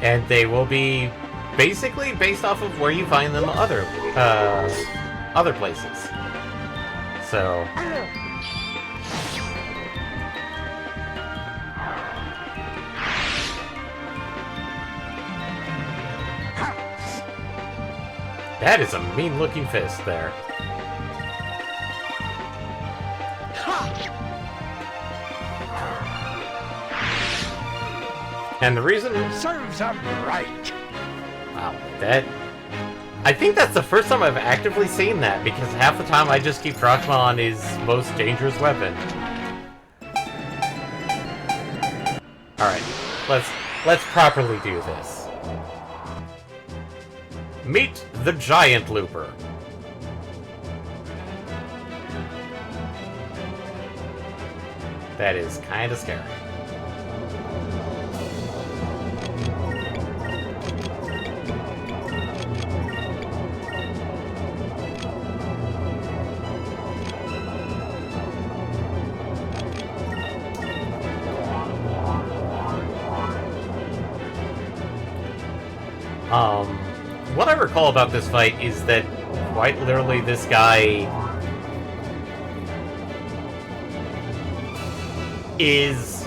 And they will be basically based off of where you find them other places. So... That is a mean-looking fist there. And the reason... Serves him right. Wow, that... I think that's the first time I've actively seen that, because half the time I just keep Drachma on his most dangerous weapon. Alright, let's properly do this. Meet the Giant Looper. That is kinda scary. What I recall about this fight is that quite literally this guy is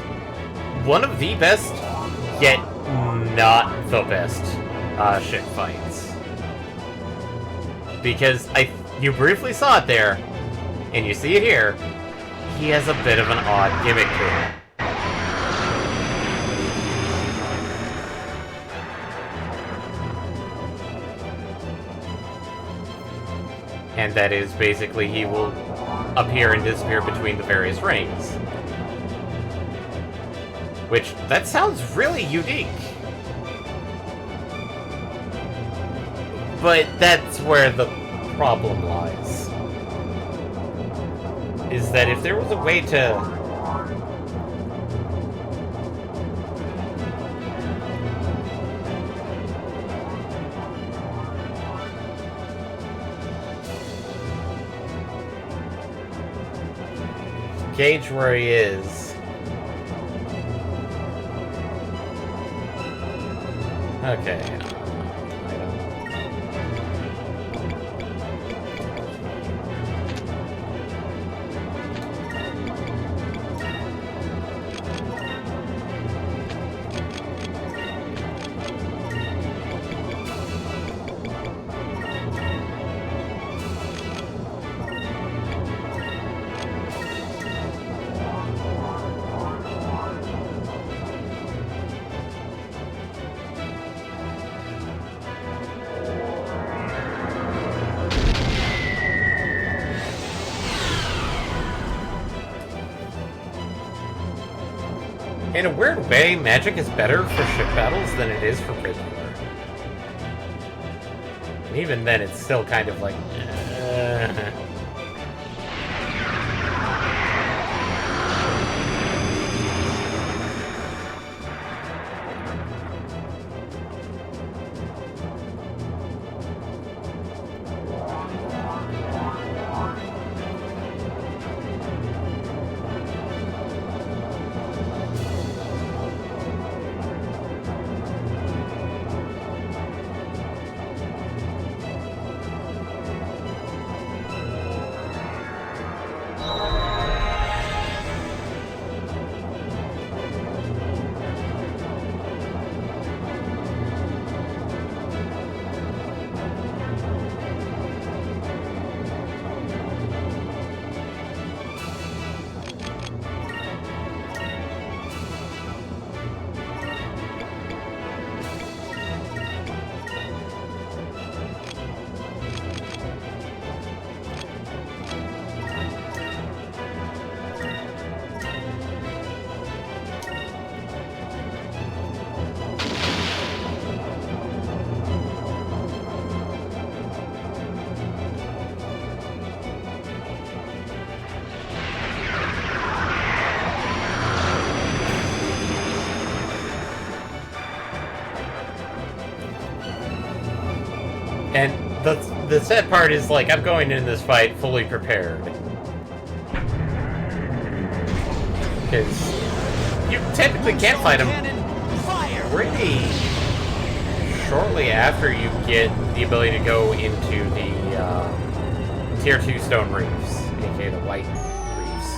one of the best, yet not the best, ship fights. Because you briefly saw it there, and you see it here, he has a bit of an odd gimmick to him. And that is basically he will appear and disappear between the various rings. Which, that sounds really unique. But that's where the problem lies. Is that if there was a way to... gauge where he is. Okay. In a weird way, magic is better for ship battles than it is for regular. And even then, it's still kind of like... And the sad part is, like, I'm going in this fight fully prepared. Because you technically can't fight him pretty shortly after you get the ability to go into the Tier 2 Stone Reefs, aka the White Reefs.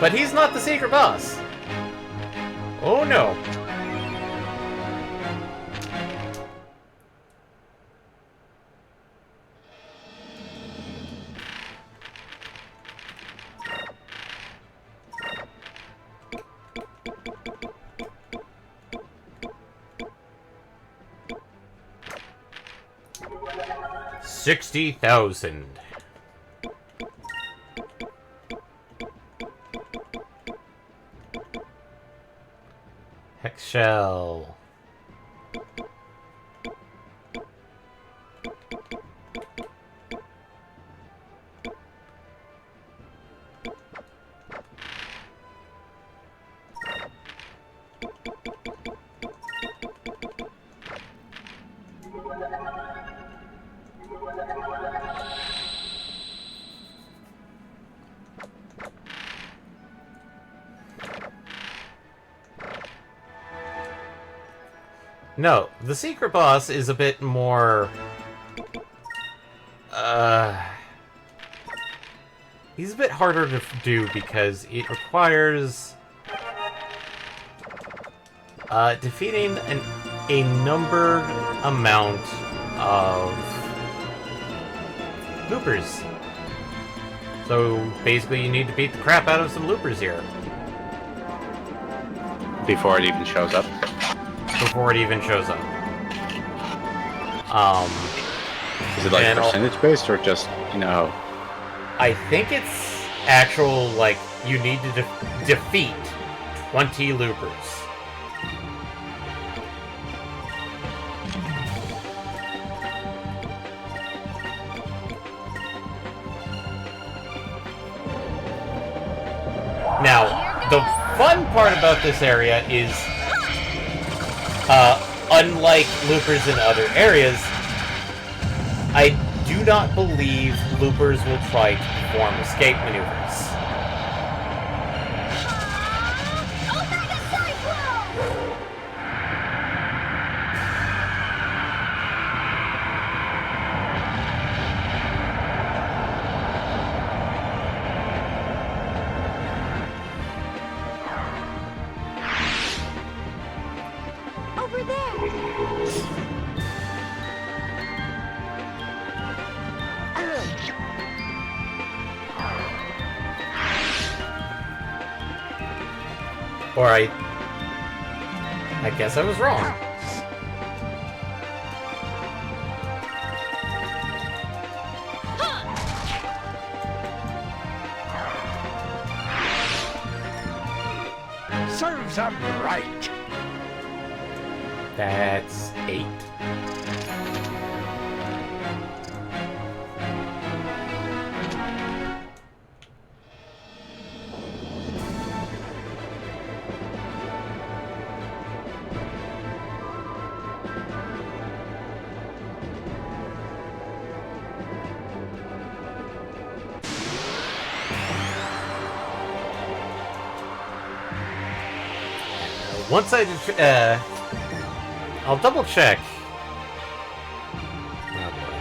But he's not the secret boss. Oh no. $60,000. Hex shell. No, the secret boss is a bit more... he's a bit harder to do because it requires... defeating a numbered amount of... loopers. So, basically you need to beat the crap out of some loopers here. Before it even shows up. Before it even shows up. Is it like percentage based or just, you know? I think it's actual, like, you need to defeat 20 loopers. Now, the fun part about this area is unlike loopers in other areas, I do not believe loopers will try to perform escape maneuvers. Over there. Or I guess I was wrong. Serves him right. That's 8. Once I I'll double check. Oh boy.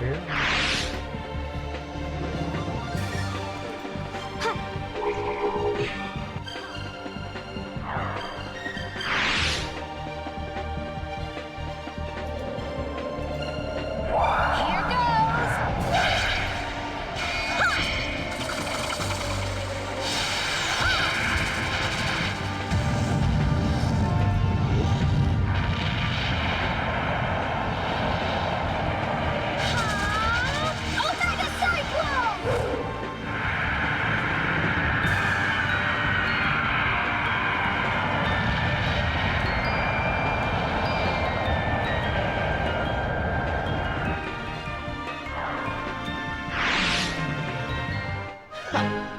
Here. Here goes. Omega Cyclone!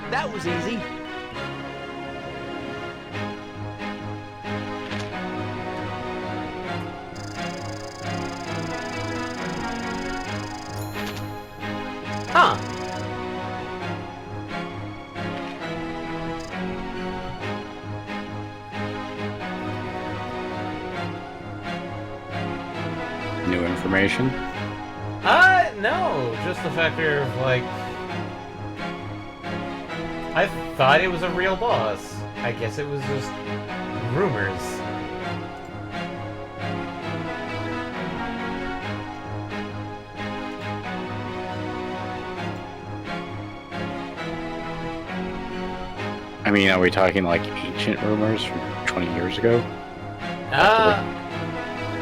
That was easy. Huh. New information. No, just the factor of, like... I thought it was a real boss. I guess it was just rumors. I mean, are we talking like ancient rumors from 20 years ago?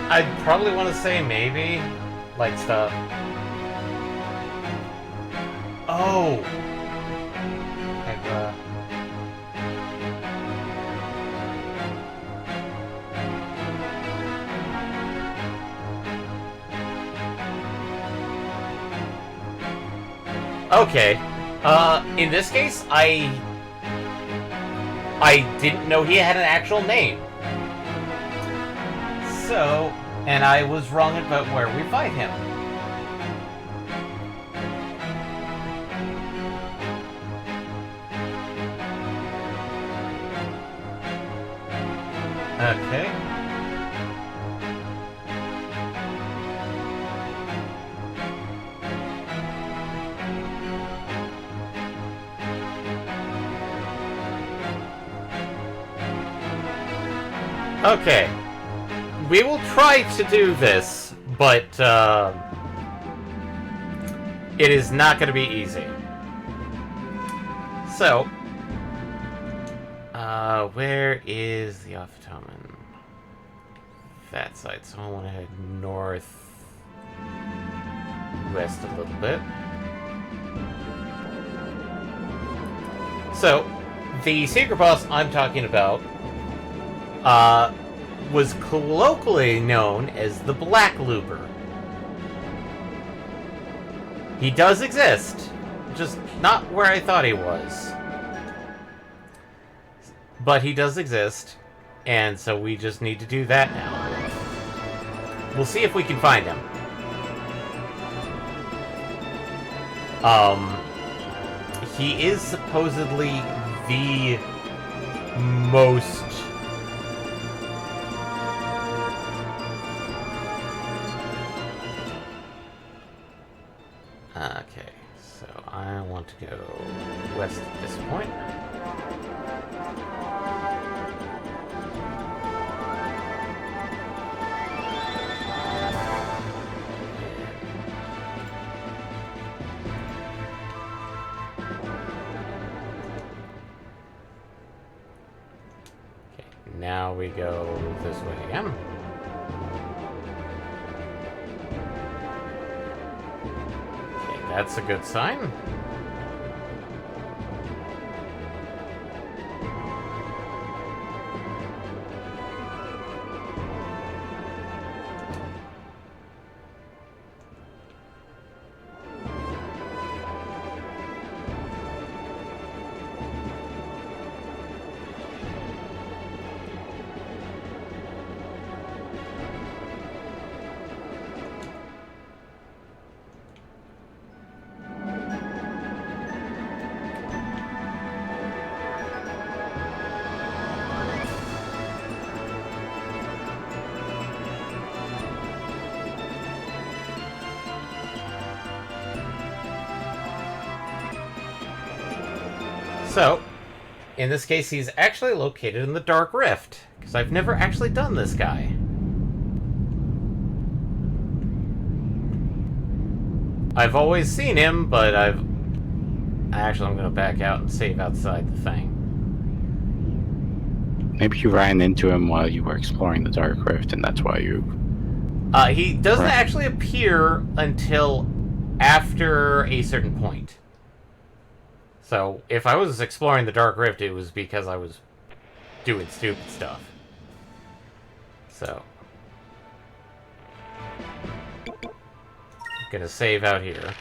I'd probably want to say maybe. Like stuff. Oh! I've, Okay. In this case, I didn't know he had an actual name. So, and I was wrong about where we fight him. Okay. Okay. We will try to do this, but it is not going to be easy. So, where is the Optomen? That side. So I want to head north, west a little bit. So, the secret boss I'm talking about was colloquially known as the Black Looper. He does exist, just not where I thought he was. But he does exist, and so we just need to do that now. We'll see if we can find him. He is supposedly the most... Okay, so I want to go west at this point. Okay, now we go this way again. That's a good sign. So, in this case, he's actually located in the Dark Rift, because I've never actually done this guy. I've always seen him, but Actually, I'm going to back out and save outside the thing. Maybe you ran into him while you were exploring the Dark Rift, and that's why you... He doesn't Right. actually appear until after a certain point. So, if I was exploring the Dark Rift, it was because I was doing stupid stuff. So. I'm gonna save out here.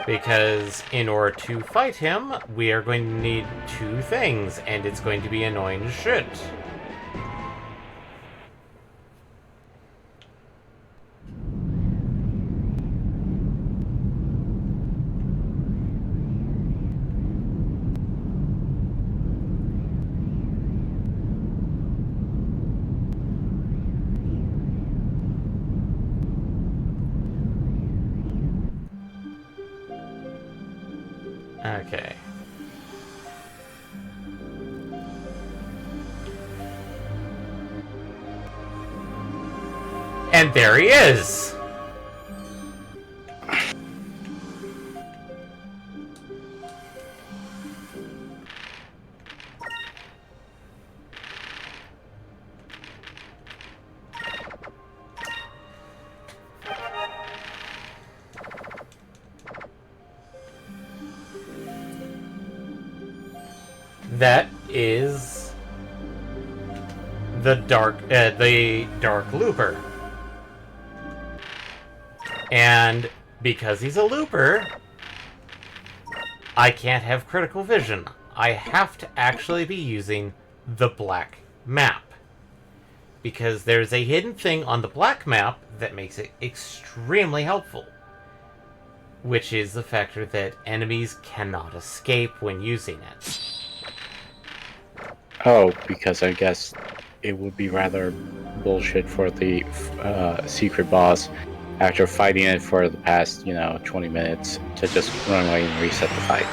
Because in order to fight him, we are going to need two things, and it's going to be annoying as shit. Okay. And there he is! That is the Dark Looper. And because he's a looper, I can't have critical vision. I have to actually be using the black map. Because there's a hidden thing on the black map that makes it extremely helpful. Which is the factor that enemies cannot escape when using it. Oh, because I guess it would be rather bullshit for the secret boss, after fighting it for the past, 20 minutes, to just run away and reset the fight.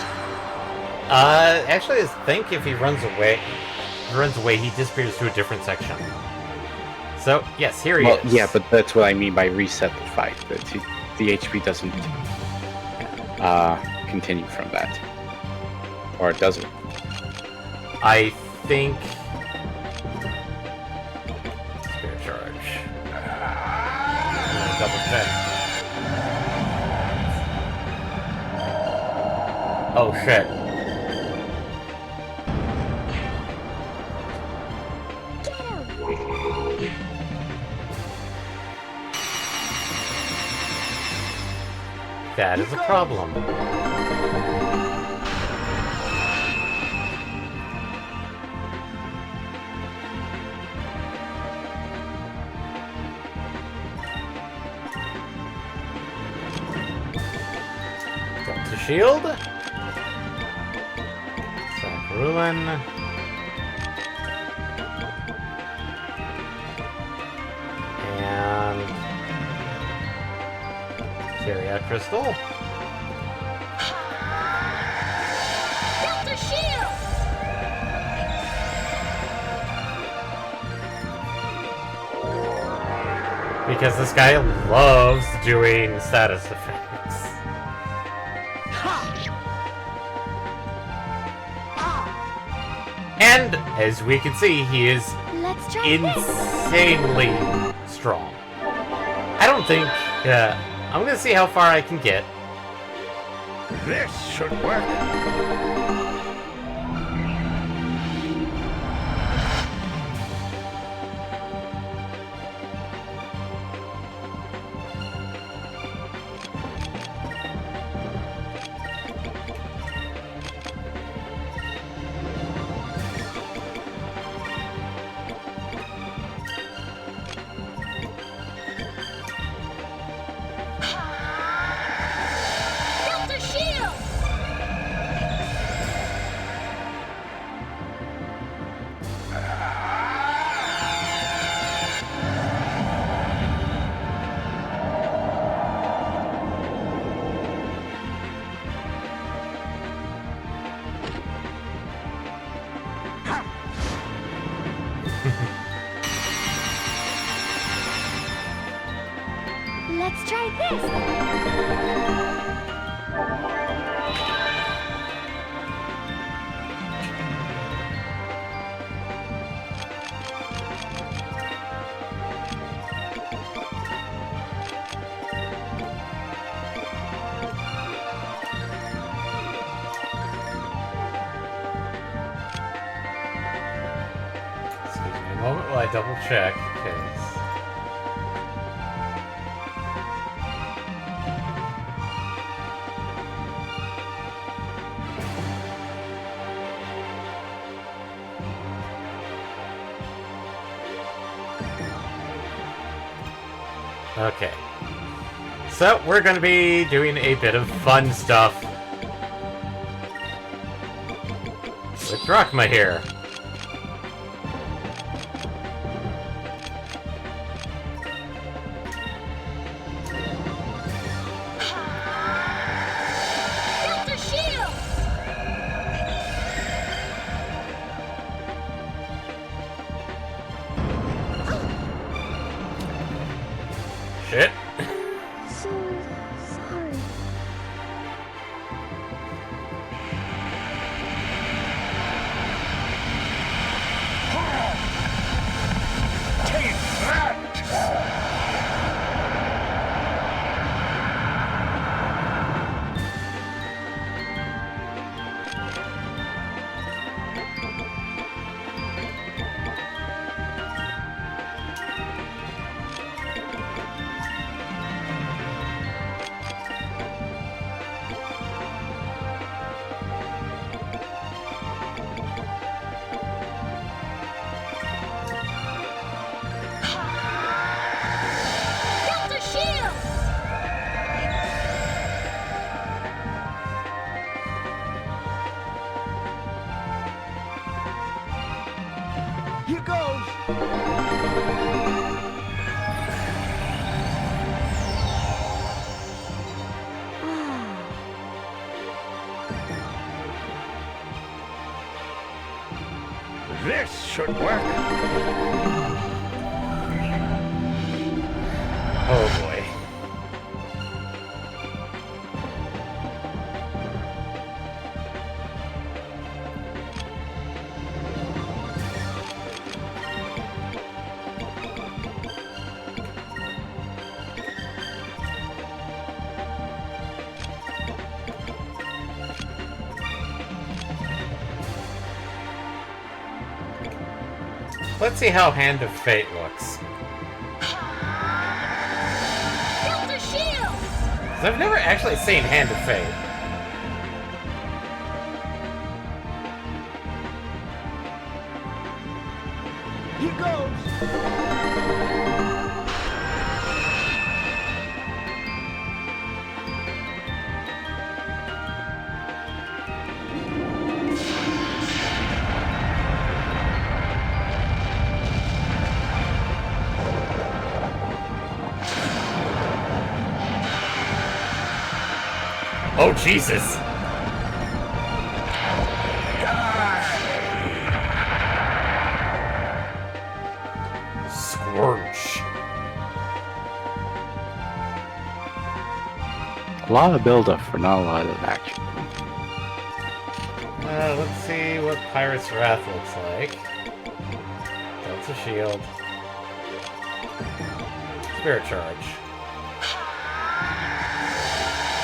Actually, I think if he runs away, he disappears to a different section. So, yes, here he is. Yeah, but that's what I mean by reset the fight. That the HP doesn't continue from that. Or does it? I think... Spirit charge. I'm gonna double check. Oh shit. That is a problem. Delta shield. Sack ruin. And Carry crystal. Delta shield! Because this guy loves doing status effects. And, as we can see, he is Let's try this. insanely strong. I don't think... I'm gonna see how far I can get. This should work. Delta shield. Let's try this. Excuse me a moment while I double check. Okay. Okay. So, we're gonna be doing a bit of fun stuff with Drachma here. Delta shield. Shit. So sorry. Take that! Delta shield. Here goes! This should work. Oh boy. Let's see how Hand of Fate looks. Delta shield. 'Cause I've never actually seen Hand of Fate. Here goes! Oh, Jesus! Squirch. A lot of build-up for not a lot of action. Let's see what Pirate's Wrath looks like. Delta Shield. Spirit Charge.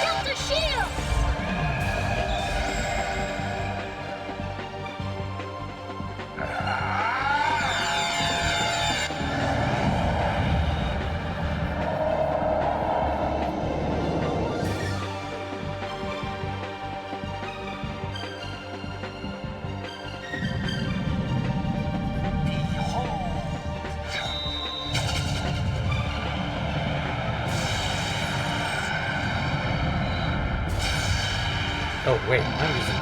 Delta Shield! Oh, wait, I'm using...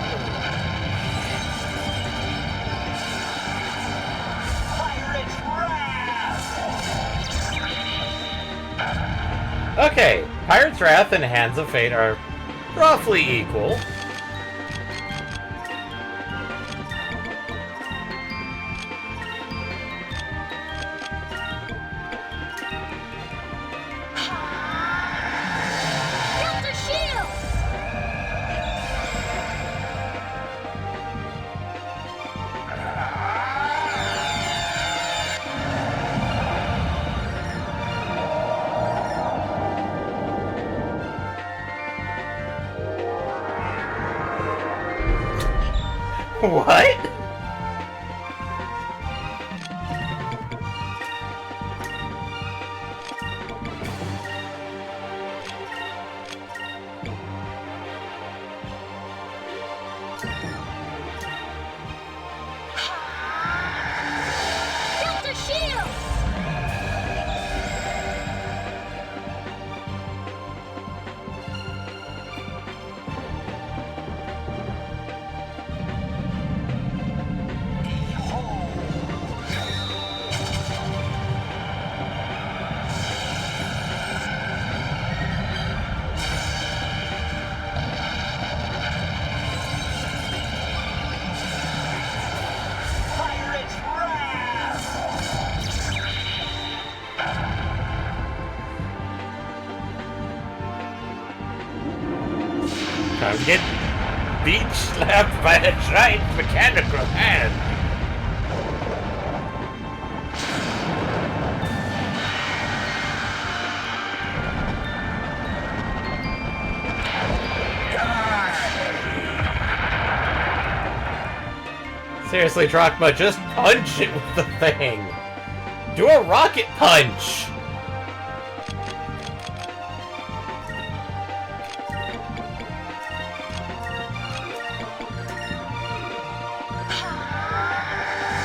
Okay, Pirate's Wrath and Hands of Fate are roughly equal. Delta Shield! What? Delta Shield! Time to get beach slapped by a giant mechanical hand. Seriously, Drachma, just punch it with the thing. Do a rocket punch.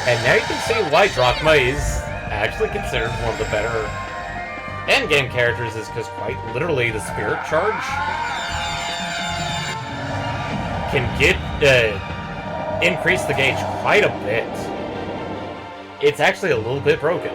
And now you can see why Drachma is actually considered one of the better endgame characters, is because quite literally the Spirit Charge can increase the gauge quite a bit. It's actually a little bit broken.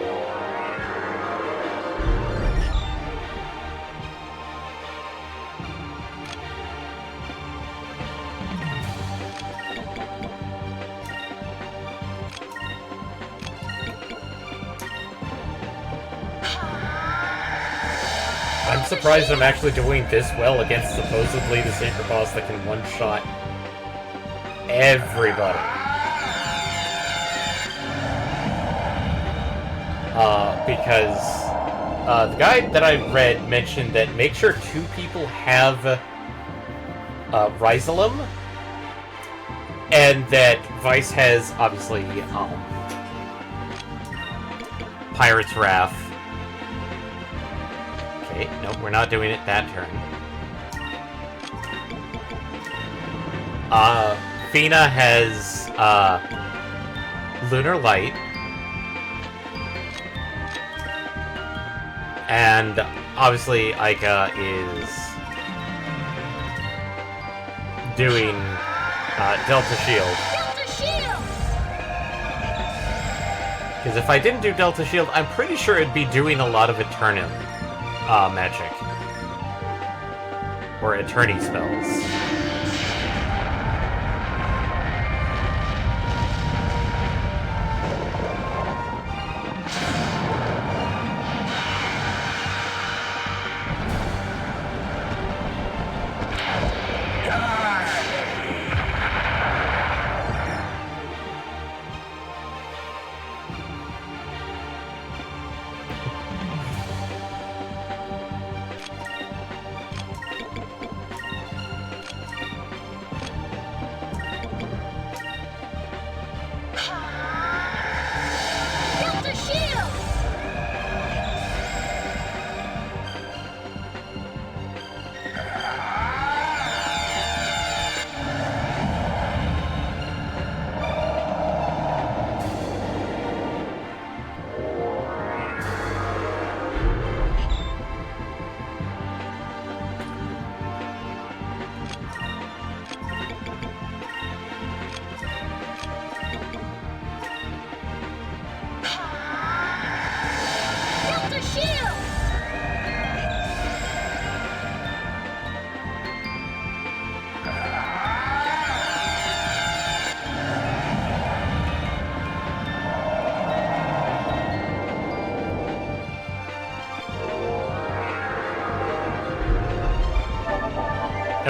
I'm surprised I'm actually doing this well against supposedly the secret boss that can one-shot everybody. Because the guide that I read mentioned that make sure 2 people have Rhizolum, and that Vice has, obviously, Pirate's Wrath. Okay, nope, we're not doing it that turn. Fina has, Lunar Light. And, obviously, Aika is doing, Delta Shield. Delta Shield! Because if I didn't do Delta Shield, I'm pretty sure it'd be doing a lot of Eternum magic. Or Eternity spells.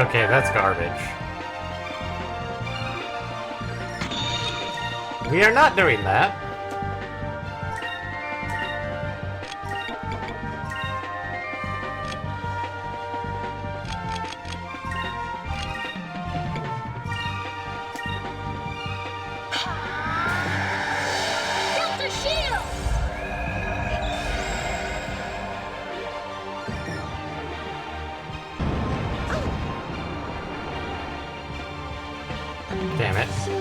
Okay, that's garbage. We are not doing that. Delta shield! Damn it. So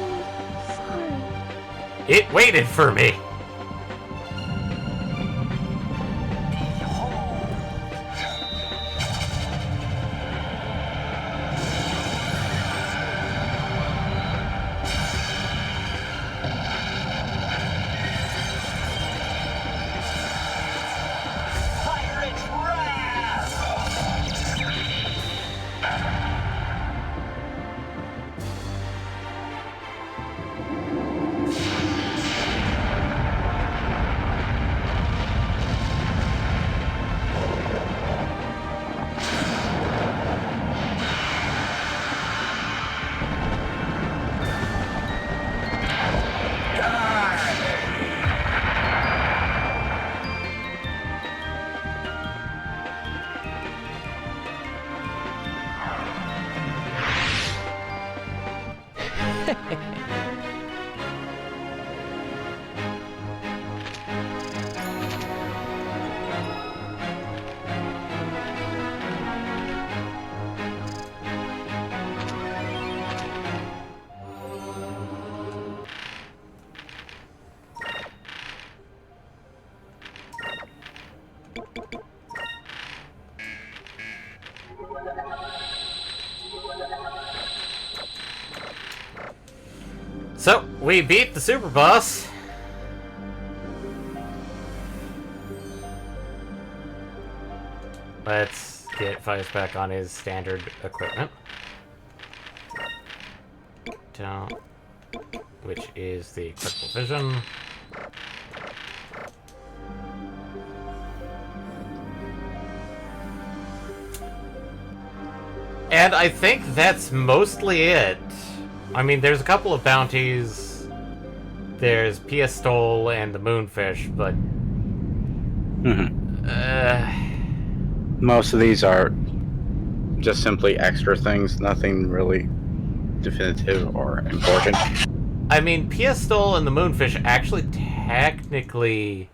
sorry. It waited for me! Pirate's wrath! So, we beat the super boss. Let's get Fias back on his standard equipment. Don't. Which is the critical vision. And I think that's mostly it. I mean, there's a couple of bounties. There's Piastol and the Moonfish, but... Most of these are just simply extra things, nothing really definitive or important. I mean, Piastol and the Moonfish actually technically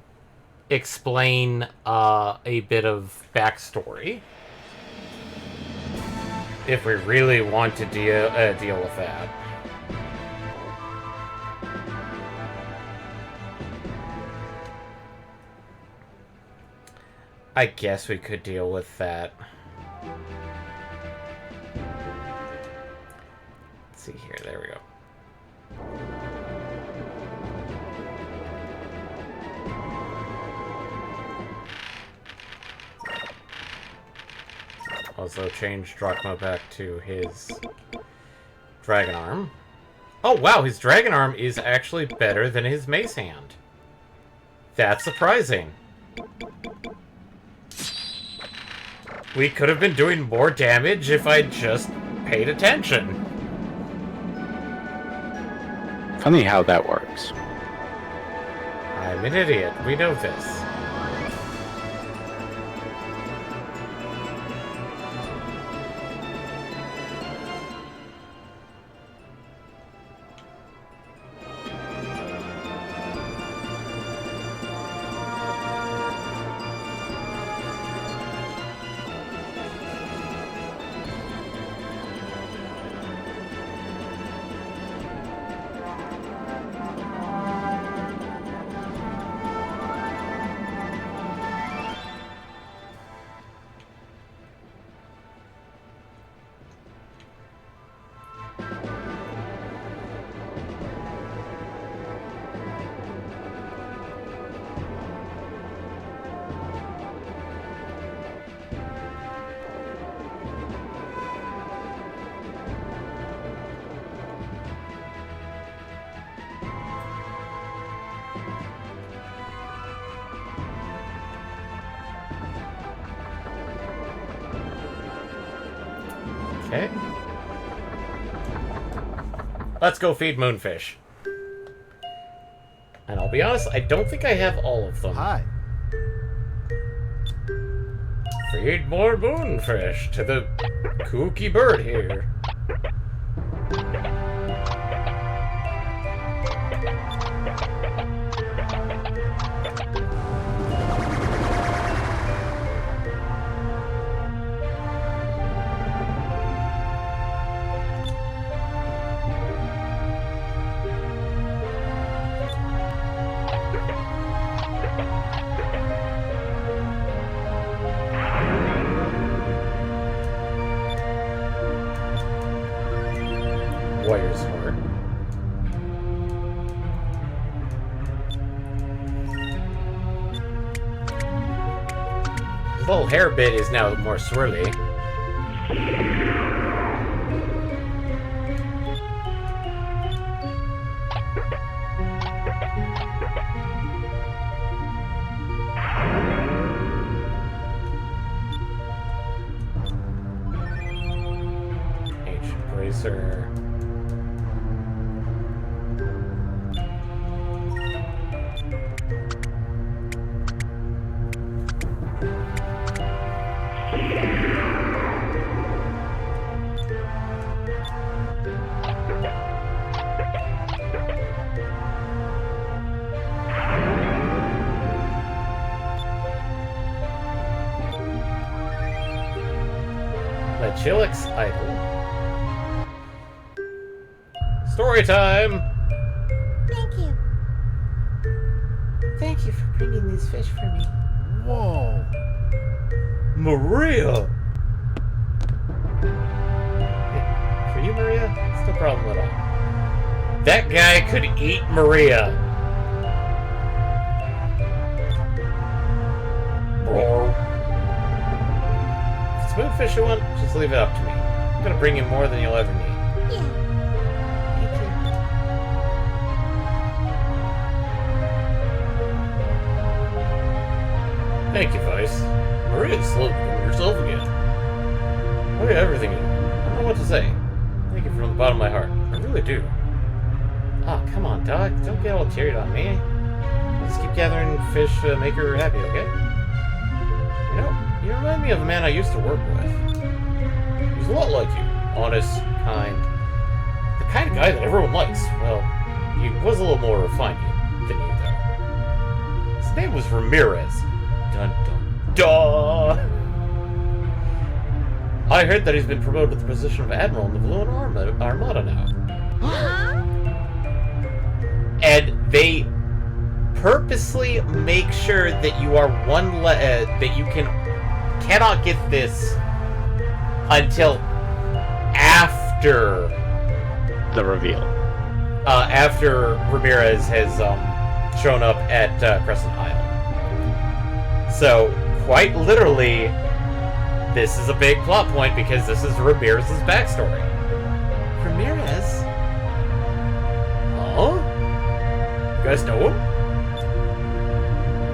explain a bit of backstory. If we really want to deal with that. I guess we could deal with that. Let's see here, there we go. Also change Drachma back to his Dragon Arm. Oh wow, his Dragon Arm is actually better than his Mace Hand. That's surprising. We could have been doing more damage if I just paid attention. Funny how that works. I'm an idiot. We know this. Okay. Let's go feed moonfish. And I'll be honest, I don't think I have all of them. Hi. Feed more moonfish to the kooky bird here. Warrior's Heart. His little hair bit is now more swirly. Ancient Bracer. Chilix Idol. Story time! Thank you. Thank you for bringing these fish for me. Whoa. Maria! Hey, for you, Maria, it's no problem at all. That guy could eat Maria. Roar. If it's moonfish you want, just leave it up to me. I'm gonna bring you more than you'll ever need. Yeah. Thank you, Vice. Maria's slowly becoming yourself again. What are everything in? I don't know what to say. Thank you from the bottom of my heart. I really do. Oh, come on, Doc. Don't get all teary on me. Let's keep gathering fish to make her happy, okay? You know, you remind me of a man I used to work with. He was a lot like you. Honest, kind. The kind of guy that everyone likes. Well, he was a little more refined than you, though. His name was Ramirez. Dun dun dun! I heard that he's been promoted to the position of Admiral in the Blue Armada now. Huh? And they purposely make sure that you are that you cannot get this until after The reveal. after Ramirez has shown up at Crescent Isle. So, quite literally, this is a big plot point because this is Ramirez's backstory. Ramirez? Huh? You guys know him?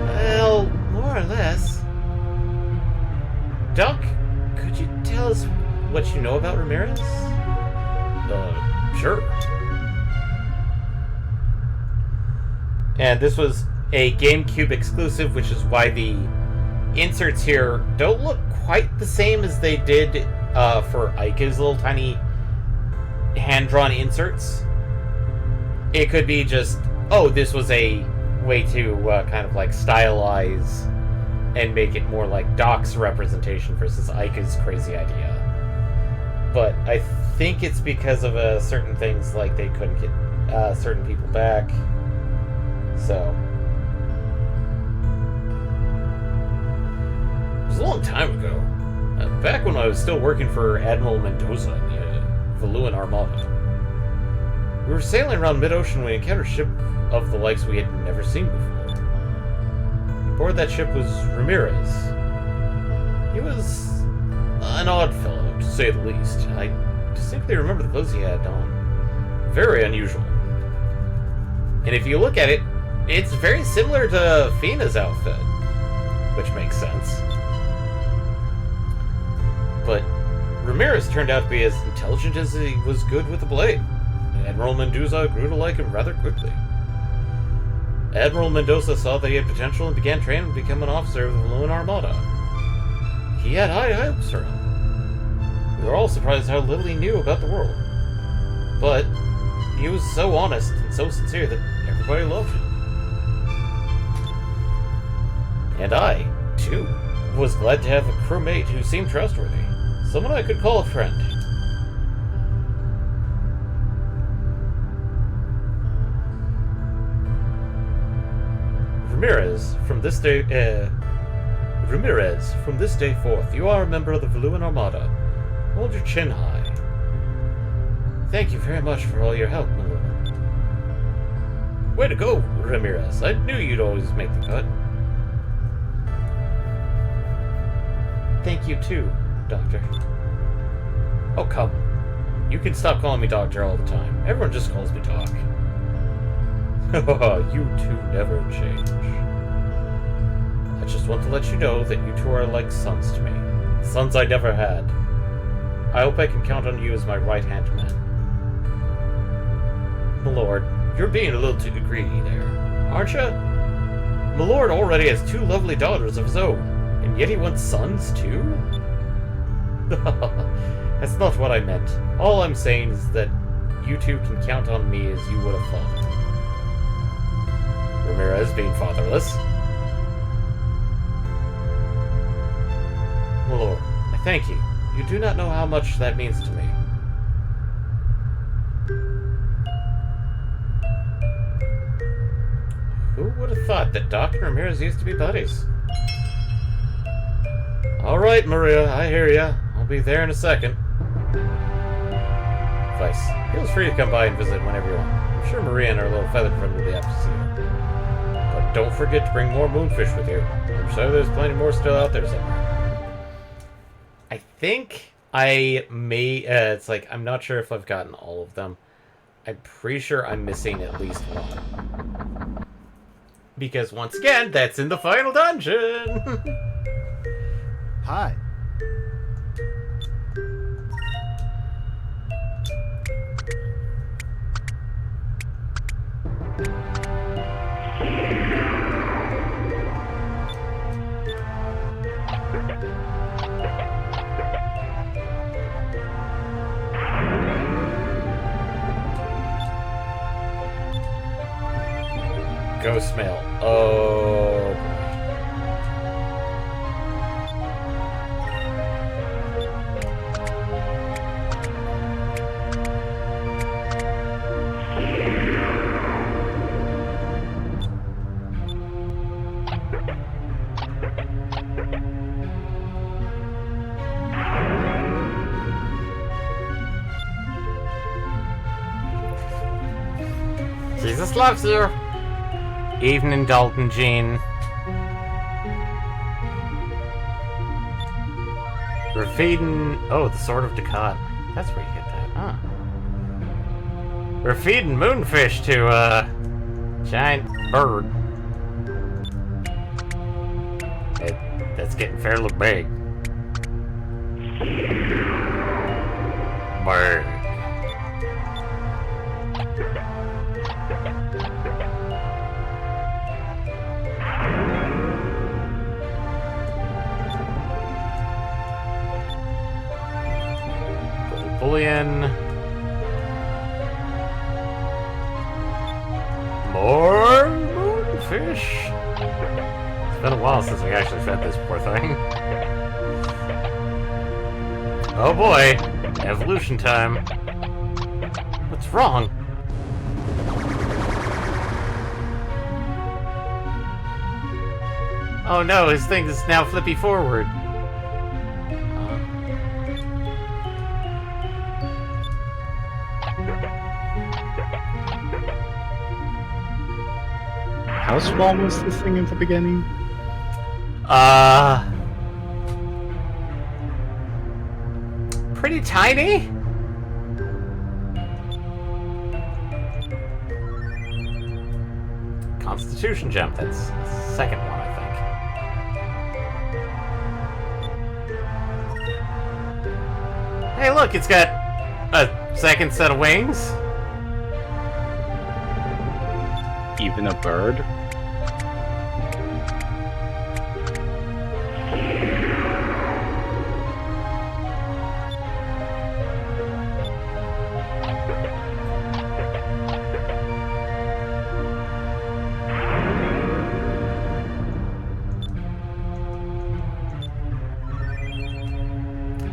Well, more or less. Doc, could you tell us what you know about Ramirez? Sure. And this was a GameCube exclusive, which is why the inserts here don't look quite the same as they did for Ika's little tiny hand-drawn inserts. It could be just, oh, this was a way to kind of like stylize and make it more like Doc's representation versus Ika's crazy idea. But I think it's because of certain things, like they couldn't get certain people back. So it was a long time ago. Back when I was still working for Admiral Mendoza in the Valuan Armada. We were sailing around mid-ocean when we encountered a ship of the likes we had never seen before. Aboard that ship was Ramirez. He was an odd fellow, to say the least. I distinctly remember the clothes he had on. Very unusual. And if you look at it, it's very similar to Fina's outfit, which makes sense. But Ramirez turned out to be as intelligent as he was good with the blade. Admiral Mendoza grew to like him rather quickly. Admiral Mendoza saw that he had potential and began training to become an officer of the Valuan Armada. He had high hopes for him. We were all surprised how little he knew about the world. But he was so honest and so sincere that everybody loved him. And I, too, was glad to have a crewmate who seemed trustworthy. Someone I could call a friend. Ramirez, from this day forth, you are a member of the Valuan Armada. Hold your chin high. Thank you very much for all your help, my lord. Way to go, Ramirez. I knew you'd always make the cut. Thank you too, Doctor. Oh, come. You can stop calling me Doctor all the time. Everyone just calls me Doc. You two never change. I just want to let you know that you two are like sons to me. Sons I never had. I hope I can count on you as my right-hand man. My lord, you're being a little too greedy there, aren't you? My lord already has 2 lovely daughters of his own, and yet he wants sons too? That's not what I meant. All I'm saying is that you two can count on me as you would a father. Ramirez being fatherless. My lord, I thank you. You do not know how much that means to me. Who would have thought that Doc and Ramirez used to be buddies? Alright, Maria, I hear ya. I'll be there in a second. Vice, feel free to come by and visit whenever you want. I'm sure Maria and her little feathered friend will be happy to see you. But don't forget to bring more moonfish with you. I'm sure there's plenty more still out there somewhere. I think I may... it's like, I'm not sure if I've gotten all of them. I'm pretty sure I'm missing at least one. Because once again, that's in the final dungeon! Hi. Ghost mail. Oh. Jesus loves you. Evening, Dalton Jean. We're feeding... Oh, the Sword of Dukat. That's where you get that, huh? We're feeding moonfish to a giant bird. That's getting fairly big. Bird. Bullion. More moonfish. It's been a while since we actually fed this poor thing. Oh boy, evolution time. What's wrong? Oh no, his thing is now flippy forward. How small was this thing in the beginning? Pretty tiny? Constitution gem, that's the second one, I think. Hey, look, it's got a second set of wings. Even a bird?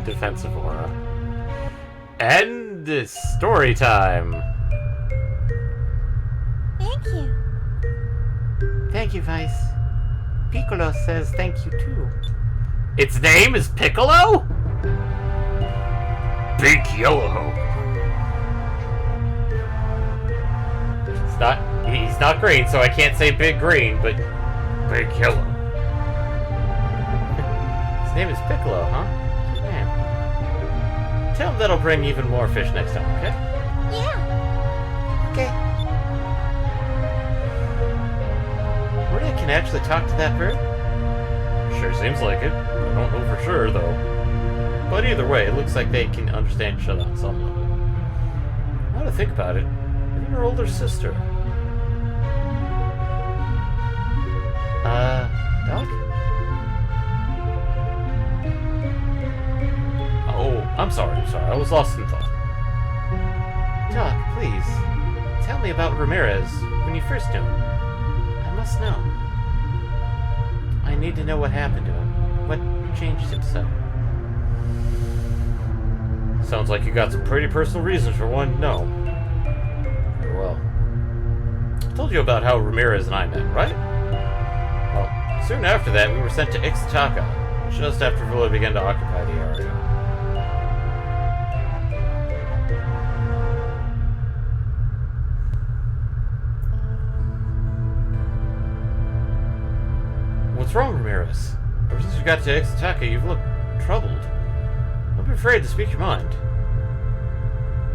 Defensive aura. And it's story time. Thank you. Thank you, Vice. Piccolo says thank you too. Its name is Piccolo? Big Yellow. He's not green, so I can't say Big Green, but Big Yellow. His name is Piccolo, huh? Man. Tell him that'll bring even more fish next time, okay? Yeah. Okay. Maria can actually talk to that bird? Sure seems like it. I don't know for sure, though. But either way, it looks like they can understand each other on some level. Now to think about it, even her older sister. Doc? Oh, I'm sorry. I was lost in thought. Doc, please, tell me about Ramirez when you first knew him. I must know. I need to know what happened to him. What changed him so? Sounds like you got some pretty personal reasons for wanting to know. Very well. I told you about how Ramirez and I met, right? Well, soon after that, we were sent to Ixtaka, just after Villa began to occupy the area. What's wrong, Ramirez? Ever since you got to Ixtaka, you've looked troubled. Don't be afraid to speak your mind.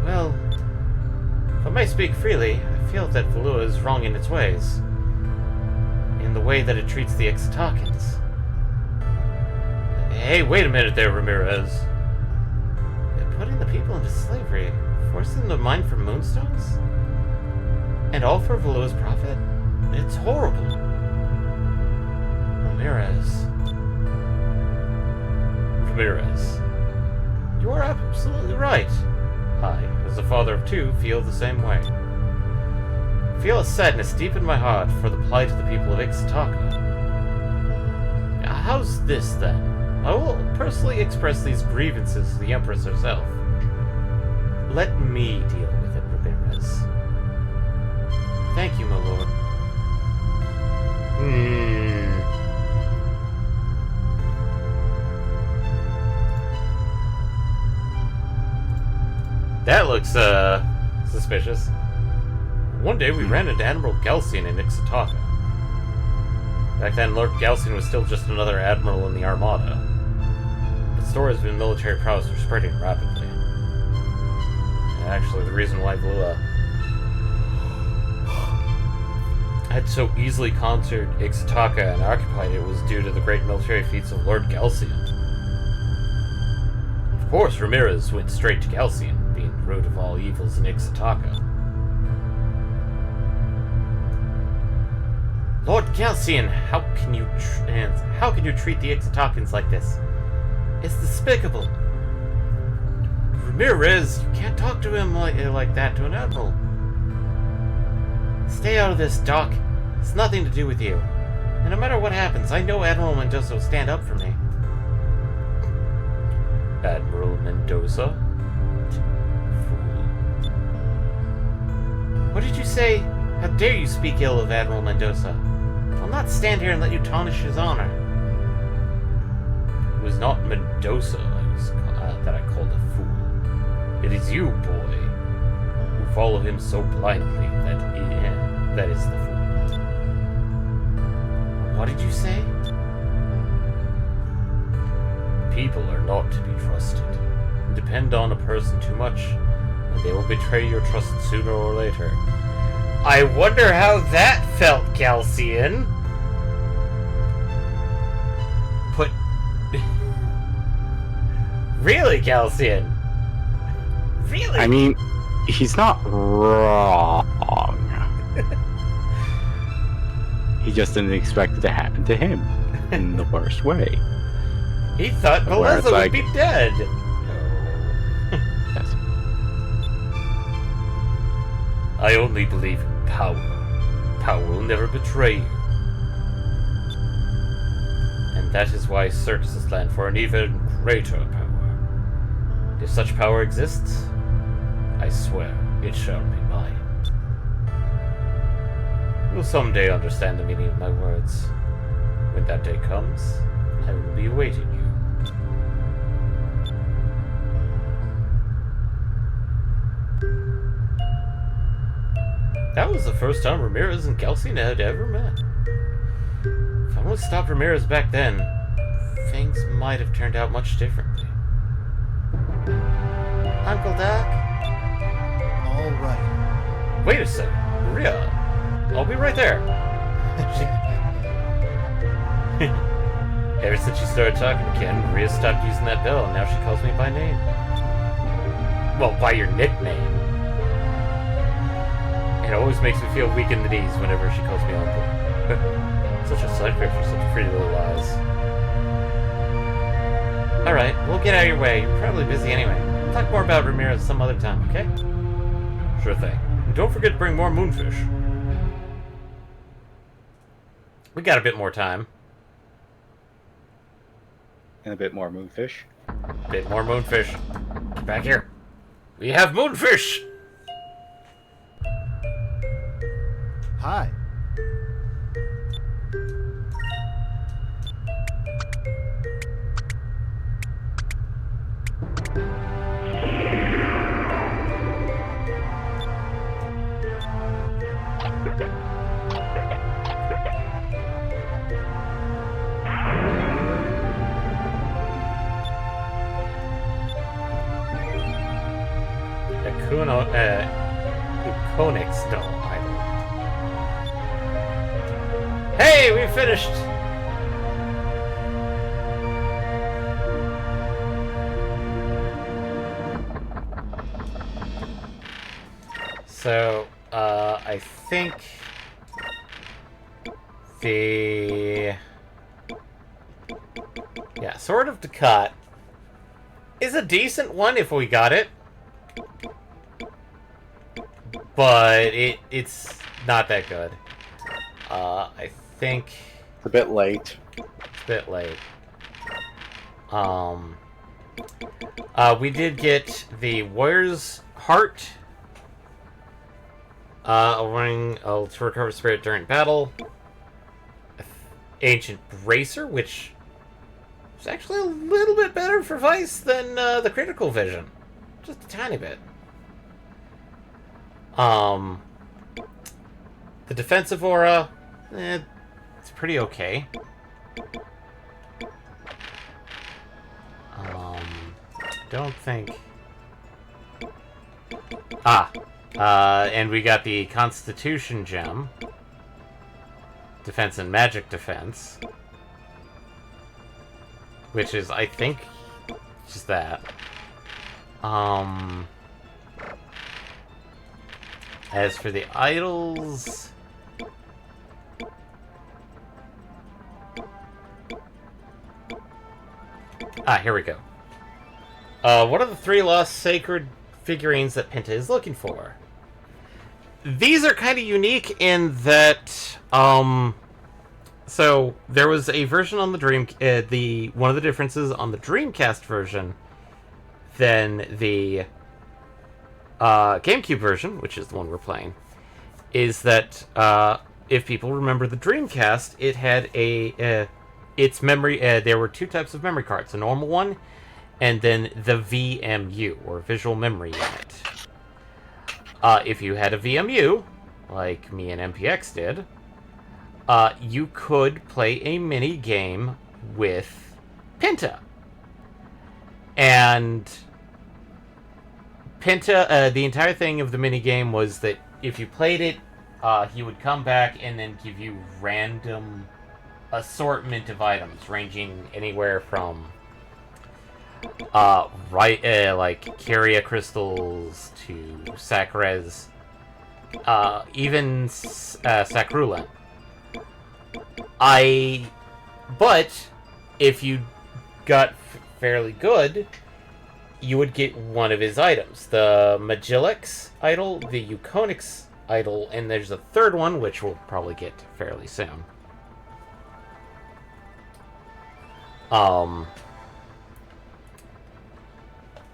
Well, if I may speak freely, I feel that Valua is wrong in its ways. In the way that it treats the Ixtakans. Hey, wait a minute there, Ramirez. Putting the people into slavery, forcing them to mine for moonstones? And all for Valua's profit? It's horrible. Ramirez. You are absolutely right. I, as a father of two, feel the same way. I feel a sadness deep in my heart for the plight of the people of Ixtaka. How's this, then? I will personally express these grievances to the Empress herself. Let me deal with it, Ramirez. Thank you, my lord. That looks, suspicious. One day we ran into Admiral Galcian in Ixtaka. Back then, Lord Galcian was still just another admiral in the Armada. But stories of military prowess were spreading rapidly. And actually, the reason why Valua had so easily conquered Ixtaka and occupied it was due to the great military feats of Lord Galcian. Of course, Ramirez went straight to Galcian, being the root of all evils in Ixtaka. Lord Galcian, how can you treat the Ixtakans like this? It's despicable. Ramirez, you can't talk to him like that to an admiral. Stay out of this, Doc. It's nothing to do with you. And no matter what happens, I know Admiral Mendoza will stand up for me. Admiral Mendoza? Fool. What did you say? How dare you speak ill of Admiral Mendoza? I'll not stand here and let you tarnish his honor. It was not Mendoza that I called a fool. It is you, boy, who follow him so blindly that is the fool. What did you say? People are not to be trusted. Depend on a person too much, and they will betray your trust sooner or later. I wonder how that felt, Galcian. Really, Galcian? Really? I mean, he's not wrong. He just didn't expect it to happen to him in the worst way. He thought Where it's Beleza like- would be dead. Yes. I only believe in power. Power will never betray you. And that is why circuses plan for an even greater power. If such power exists, I swear it shall be mine. You will someday understand the meaning of my words. When that day comes, I will be awaiting you. That was the first time Ramirez and Kelsey had ever met. If I would have stopped Ramirez back then, things might have turned out much differently. Uncle Doc? All right. Wait a second. Maria, I'll be right there. Ever since she started talking to Ken, Maria stopped using that bell, and now she calls me by name. Well, by your nickname. It always makes me feel weak in the knees whenever she calls me uncle. Such a side character, such pretty little eyes. Alright, we'll get out of your way. You're probably busy anyway. We'll talk more about Ramirez some other time, okay? Sure thing. And don't forget to bring more moonfish. We got a bit more time. And a bit more moonfish. Bit more moonfish. Get back here. We have moonfish! Hi. Ukonix doll idol. Hey, we finished! So, I think yeah, Sword of Dukat is a decent one if we got it. But it's not that good. I think It's a bit late. it's a bit late. We did get the Warrior's Heart. A ring to recover spirit during battle. Ancient Bracer, which is actually a little bit better for Vice than the Critical Vision. Just a tiny bit. The defensive aura, it's pretty okay. Don't think. And we got the Constitution gem, defense and magic defense, which is, I think, just that. As for the idols, here we go. What are the 3 lost sacred figurines that Penta is looking for? These are kind of unique in that, so there was a version on the one of the differences on the Dreamcast version than the GameCube version, which is the one we're playing, is that if people remember the Dreamcast, it had its memory. There were 2 types of memory cards: a normal one, and then the VMU, or Visual Memory Unit. If you had a VMU, like me and MPX did, you could play a mini game with Penta. And Penta, the entire thing of the minigame was that if you played it, he would come back and then give you random assortment of items, ranging anywhere from Right, like Kyria crystals to Sacrez, even Sacrula. But if you got fairly good, you would get one of his items. The Magillix idol, the Euconix idol, and there's a third one, which we'll probably get fairly soon.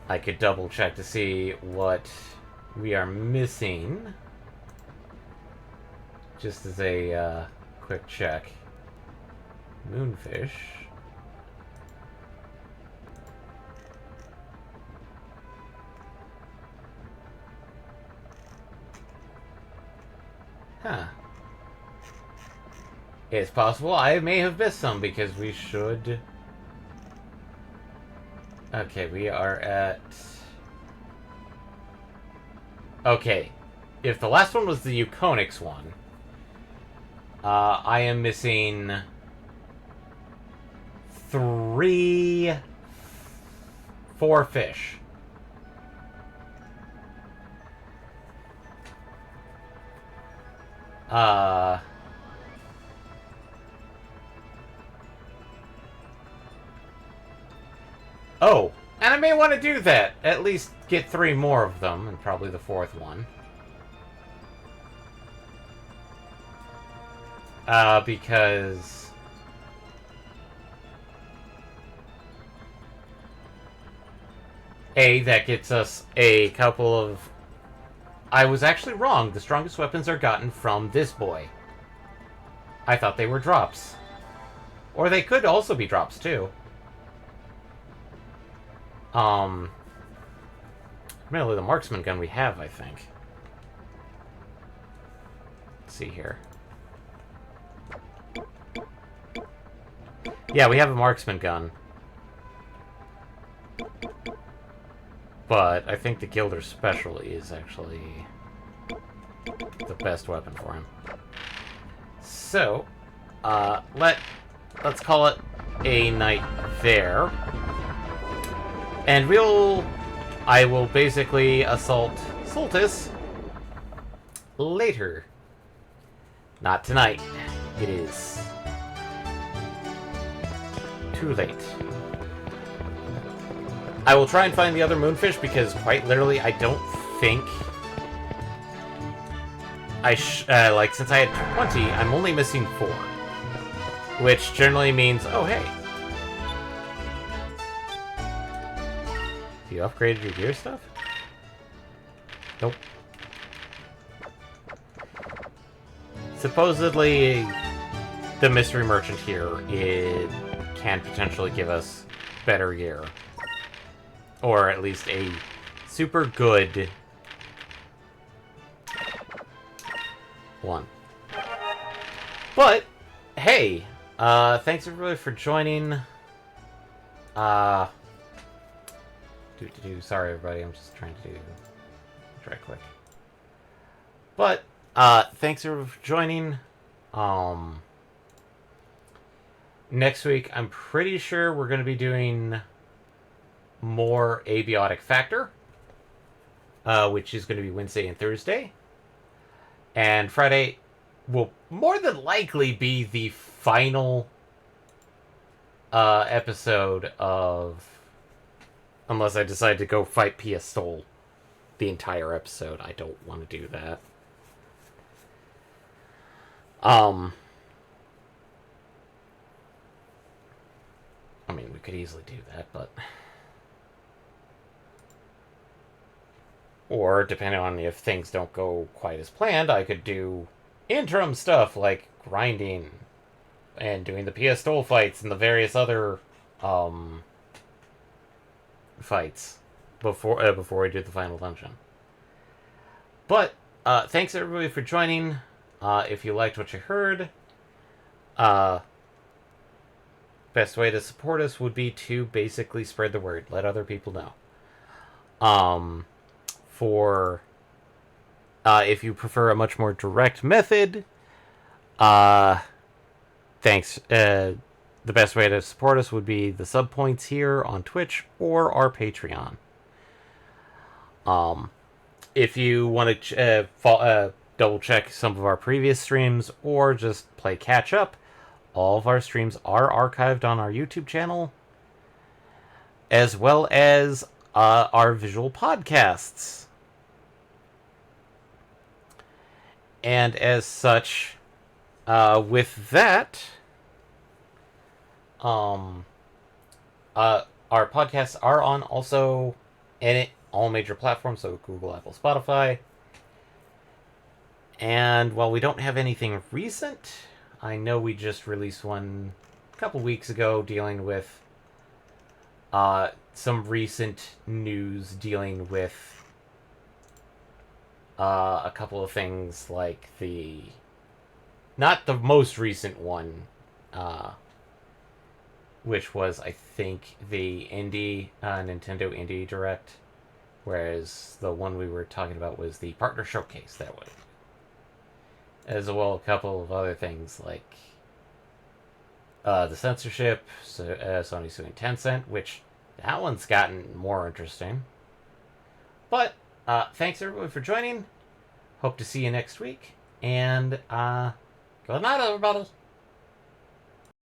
I could double check to see what we are missing. Just as a quick check. Moonfish. Huh. It's possible I may have missed some because we should... Okay, we are at... Okay. If the last one was the Euconix one, I am missing 4 fish. Oh, and I may want to do that. At least get 3 more of them, and probably the 4th one. Because... that gets us a couple of... I was actually wrong. The strongest weapons are gotten from this boy. I thought they were drops. Or they could also be drops, too. Really, the marksman gun we have, I think. Let's see here. Yeah, we have a marksman gun. But I think the Gilder Special is actually the best weapon for him. So, let's call it a night there. And I will basically assault Soltis later. Not tonight. It is too late. I will try and find the other moonfish because, quite literally, I don't think... since I had 20, I'm only missing 4. Which generally means, oh, hey. You upgraded your gear stuff? Nope. Supposedly, the mystery merchant here can potentially give us better gear. Or at least a super good one. But, hey, thanks everybody for joining. Sorry everybody, I'm just trying to try quick. But, thanks everybody for joining. Next week, I'm pretty sure we're going to be doing more Abiotic Factor, which is going to be Wednesday and Thursday. And Friday will more than likely be the final episode of... Unless I decide to go fight Pia Stole the entire episode. I don't want to do that. I mean, we could easily do that, but... Or, depending on if things don't go quite as planned, I could do interim stuff like grinding and doing the Pia Stole fights and the various other fights before we do the final dungeon. But thanks everybody for joining. If you liked what you heard, best way to support us would be to basically spread the word, let other people know. If you prefer a much more direct method, thanks. the best way to support us would be the sub points here on Twitch or our Patreon. If you want to double check some of our previous streams or just play catch up, all of our streams are archived on our YouTube channel, as well as our visual podcasts. And as such, with that, our podcasts are on also all major platforms, so Google, Apple, Spotify. And while we don't have anything recent, I know we just released one a couple weeks ago dealing with some recent news dealing with a couple of things like not the most recent one, which was, I think, the Nintendo Indie Direct, whereas the one we were talking about was the Partner Showcase that way. As well, a couple of other things like the censorship, Sony suing Tencent, which that one's gotten more interesting. But thanks everyone for joining. Hope to see you next week, and good night, everybody.